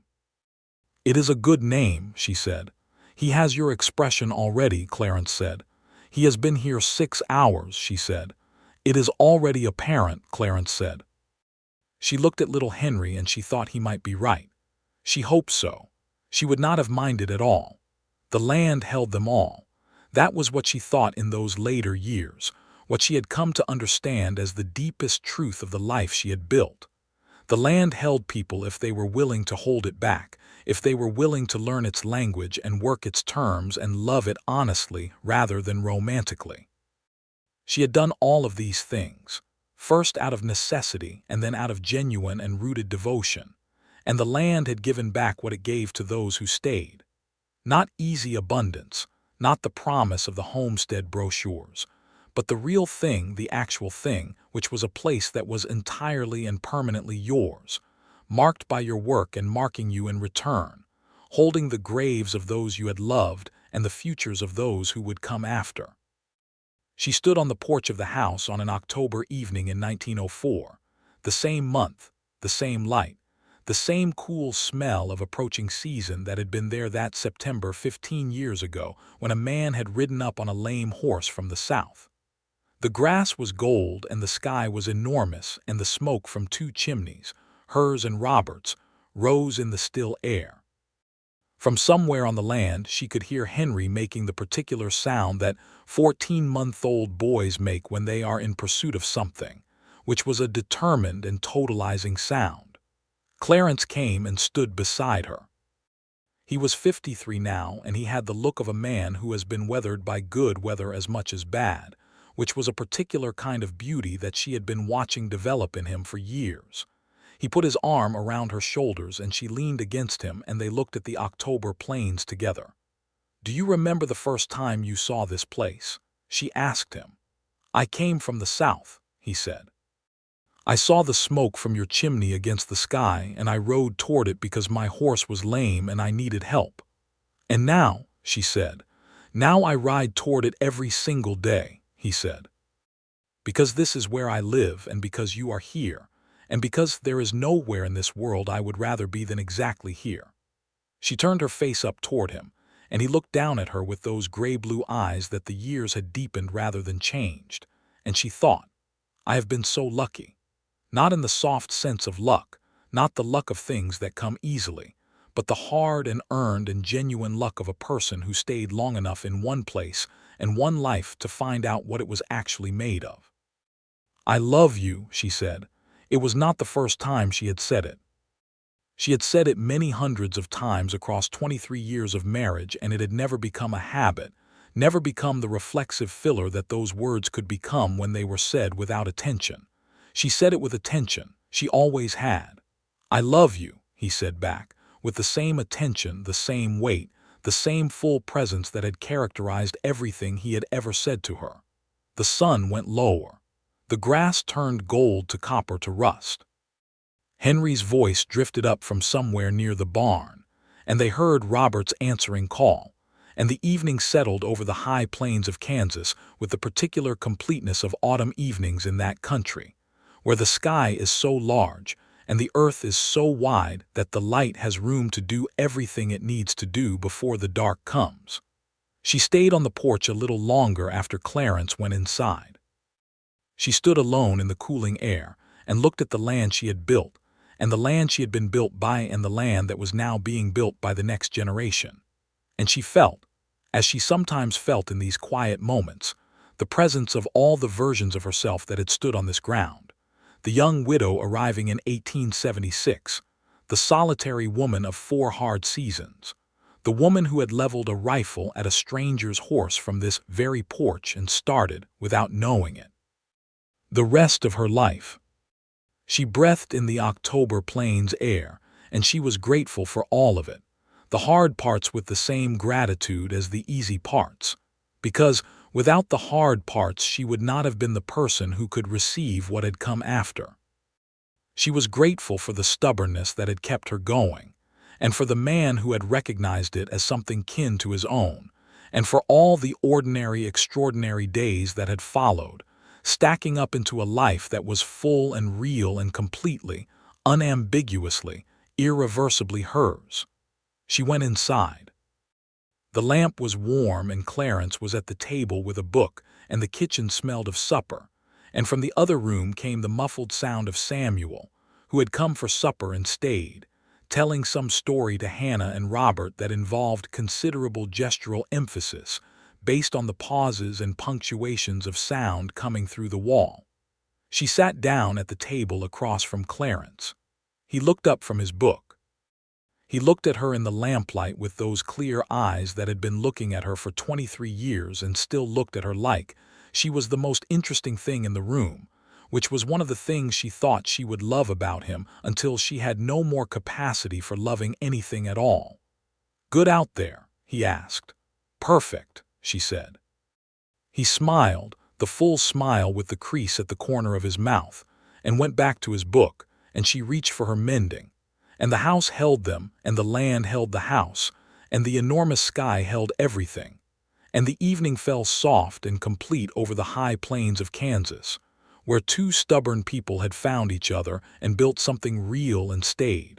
"It is a good name," she said. "He has your expression already," Clarence said. "He has been here 6 hours," she said. "It is already apparent," Clarence said. She looked at little Henry and she thought he might be right. She hoped so. She would not have minded at all. The land held them all. That was what she thought in those later years, what she had come to understand as the deepest truth of the life she had built. The land held people if they were willing to hold it back, if they were willing to learn its language and work its terms and love it honestly rather than romantically. She had done all of these things, first out of necessity and then out of genuine and rooted devotion, and the land had given back what it gave to those who stayed. Not easy abundance, not the promise of the homestead brochures, but the real thing, the actual thing, which was a place that was entirely and permanently yours, marked by your work and marking you in return, holding the graves of those you had loved and the futures of those who would come after. She stood on the porch of the house on an October evening in 1904, the same month, the same light, the same cool smell of approaching season that had been there that September 15 years ago when a man had ridden up on a lame horse from the south. The grass was gold and the sky was enormous, and the smoke from 2 chimneys, hers and Robert's, rose in the still air. From somewhere on the land, she could hear Henry making the particular sound that 14-month-old boys make when they are in pursuit of something, which was a determined and totalizing sound. Clarence came and stood beside her. He was 53 now, and he had the look of a man who has been weathered by good weather as much as bad, which was a particular kind of beauty that she had been watching develop in him for years. He put his arm around her shoulders and she leaned against him, and they looked at the October plains together. "Do you remember the first time you saw this place?" she asked him. "I came from the south," he said. "I saw the smoke from your chimney against the sky, and I rode toward it because my horse was lame and I needed help. And now," she said, "now I ride toward it every single day," he said. "Because this is where I live, and because you are here, and because there is nowhere in this world I would rather be than exactly here." She turned her face up toward him, and he looked down at her with those gray-blue eyes that the years had deepened rather than changed, and she thought, "I have been so lucky." Not in the soft sense of luck, not the luck of things that come easily, but the hard and earned and genuine luck of a person who stayed long enough in one place and one life to find out what it was actually made of. "I love you," she said. It was not the first time she had said it. She had said it many hundreds of times across 23 years of marriage, and it had never become a habit, never become the reflexive filler that those words could become when they were said without attention. She said it with attention. She always had. "I love you," he said back, with the same attention, the same weight, the same full presence that had characterized everything he had ever said to her. The sun went lower. The grass turned gold to copper to rust. Henry's voice drifted up from somewhere near the barn, and they heard Robert's answering call, and the evening settled over the high plains of Kansas with the particular completeness of autumn evenings in that country, where the sky is so large and the earth is so wide that the light has room to do everything it needs to do before the dark comes. She stayed on the porch a little longer after Clarence went inside. She stood alone in the cooling air and looked at the land she had built, and the land she had been built by, and the land that was now being built by the next generation. And she felt, as she sometimes felt in these quiet moments, the presence of all the versions of herself that had stood on this ground. The young widow arriving in 1876, the solitary woman of 4 hard seasons, the woman who had leveled a rifle at a stranger's horse from this very porch and started, without knowing it, the rest of her life. She breathed in the October plains air, and she was grateful for all of it, the hard parts with the same gratitude as the easy parts, because without the hard parts she would not have been the person who could receive what had come after. She was grateful for the stubbornness that had kept her going, and for the man who had recognized it as something kin to his own, and for all the ordinary, extraordinary days that had followed, stacking up into a life that was full and real and completely, unambiguously, irreversibly hers. She went inside. The lamp was warm, and Clarence was at the table with a book, and the kitchen smelled of supper, and from the other room came the muffled sound of Samuel, who had come for supper and stayed, telling some story to Hannah and Robert that involved considerable gestural emphasis, based on the pauses and punctuations of sound coming through the wall. She sat down at the table across from Clarence. He looked up from his book. He looked at her in the lamplight with those clear eyes that had been looking at her for 23 years and still looked at her like she was the most interesting thing in the room, which was one of the things she thought she would love about him until she had no more capacity for loving anything at all. "Good out there?" he asked. "Perfect," she said. He smiled, the full smile with the crease at the corner of his mouth, and went back to his book, and she reached for her mending. And the house held them, and the land held the house, and the enormous sky held everything. And the evening fell soft and complete over the high plains of Kansas, where 2 stubborn people had found each other and built something real and stayed.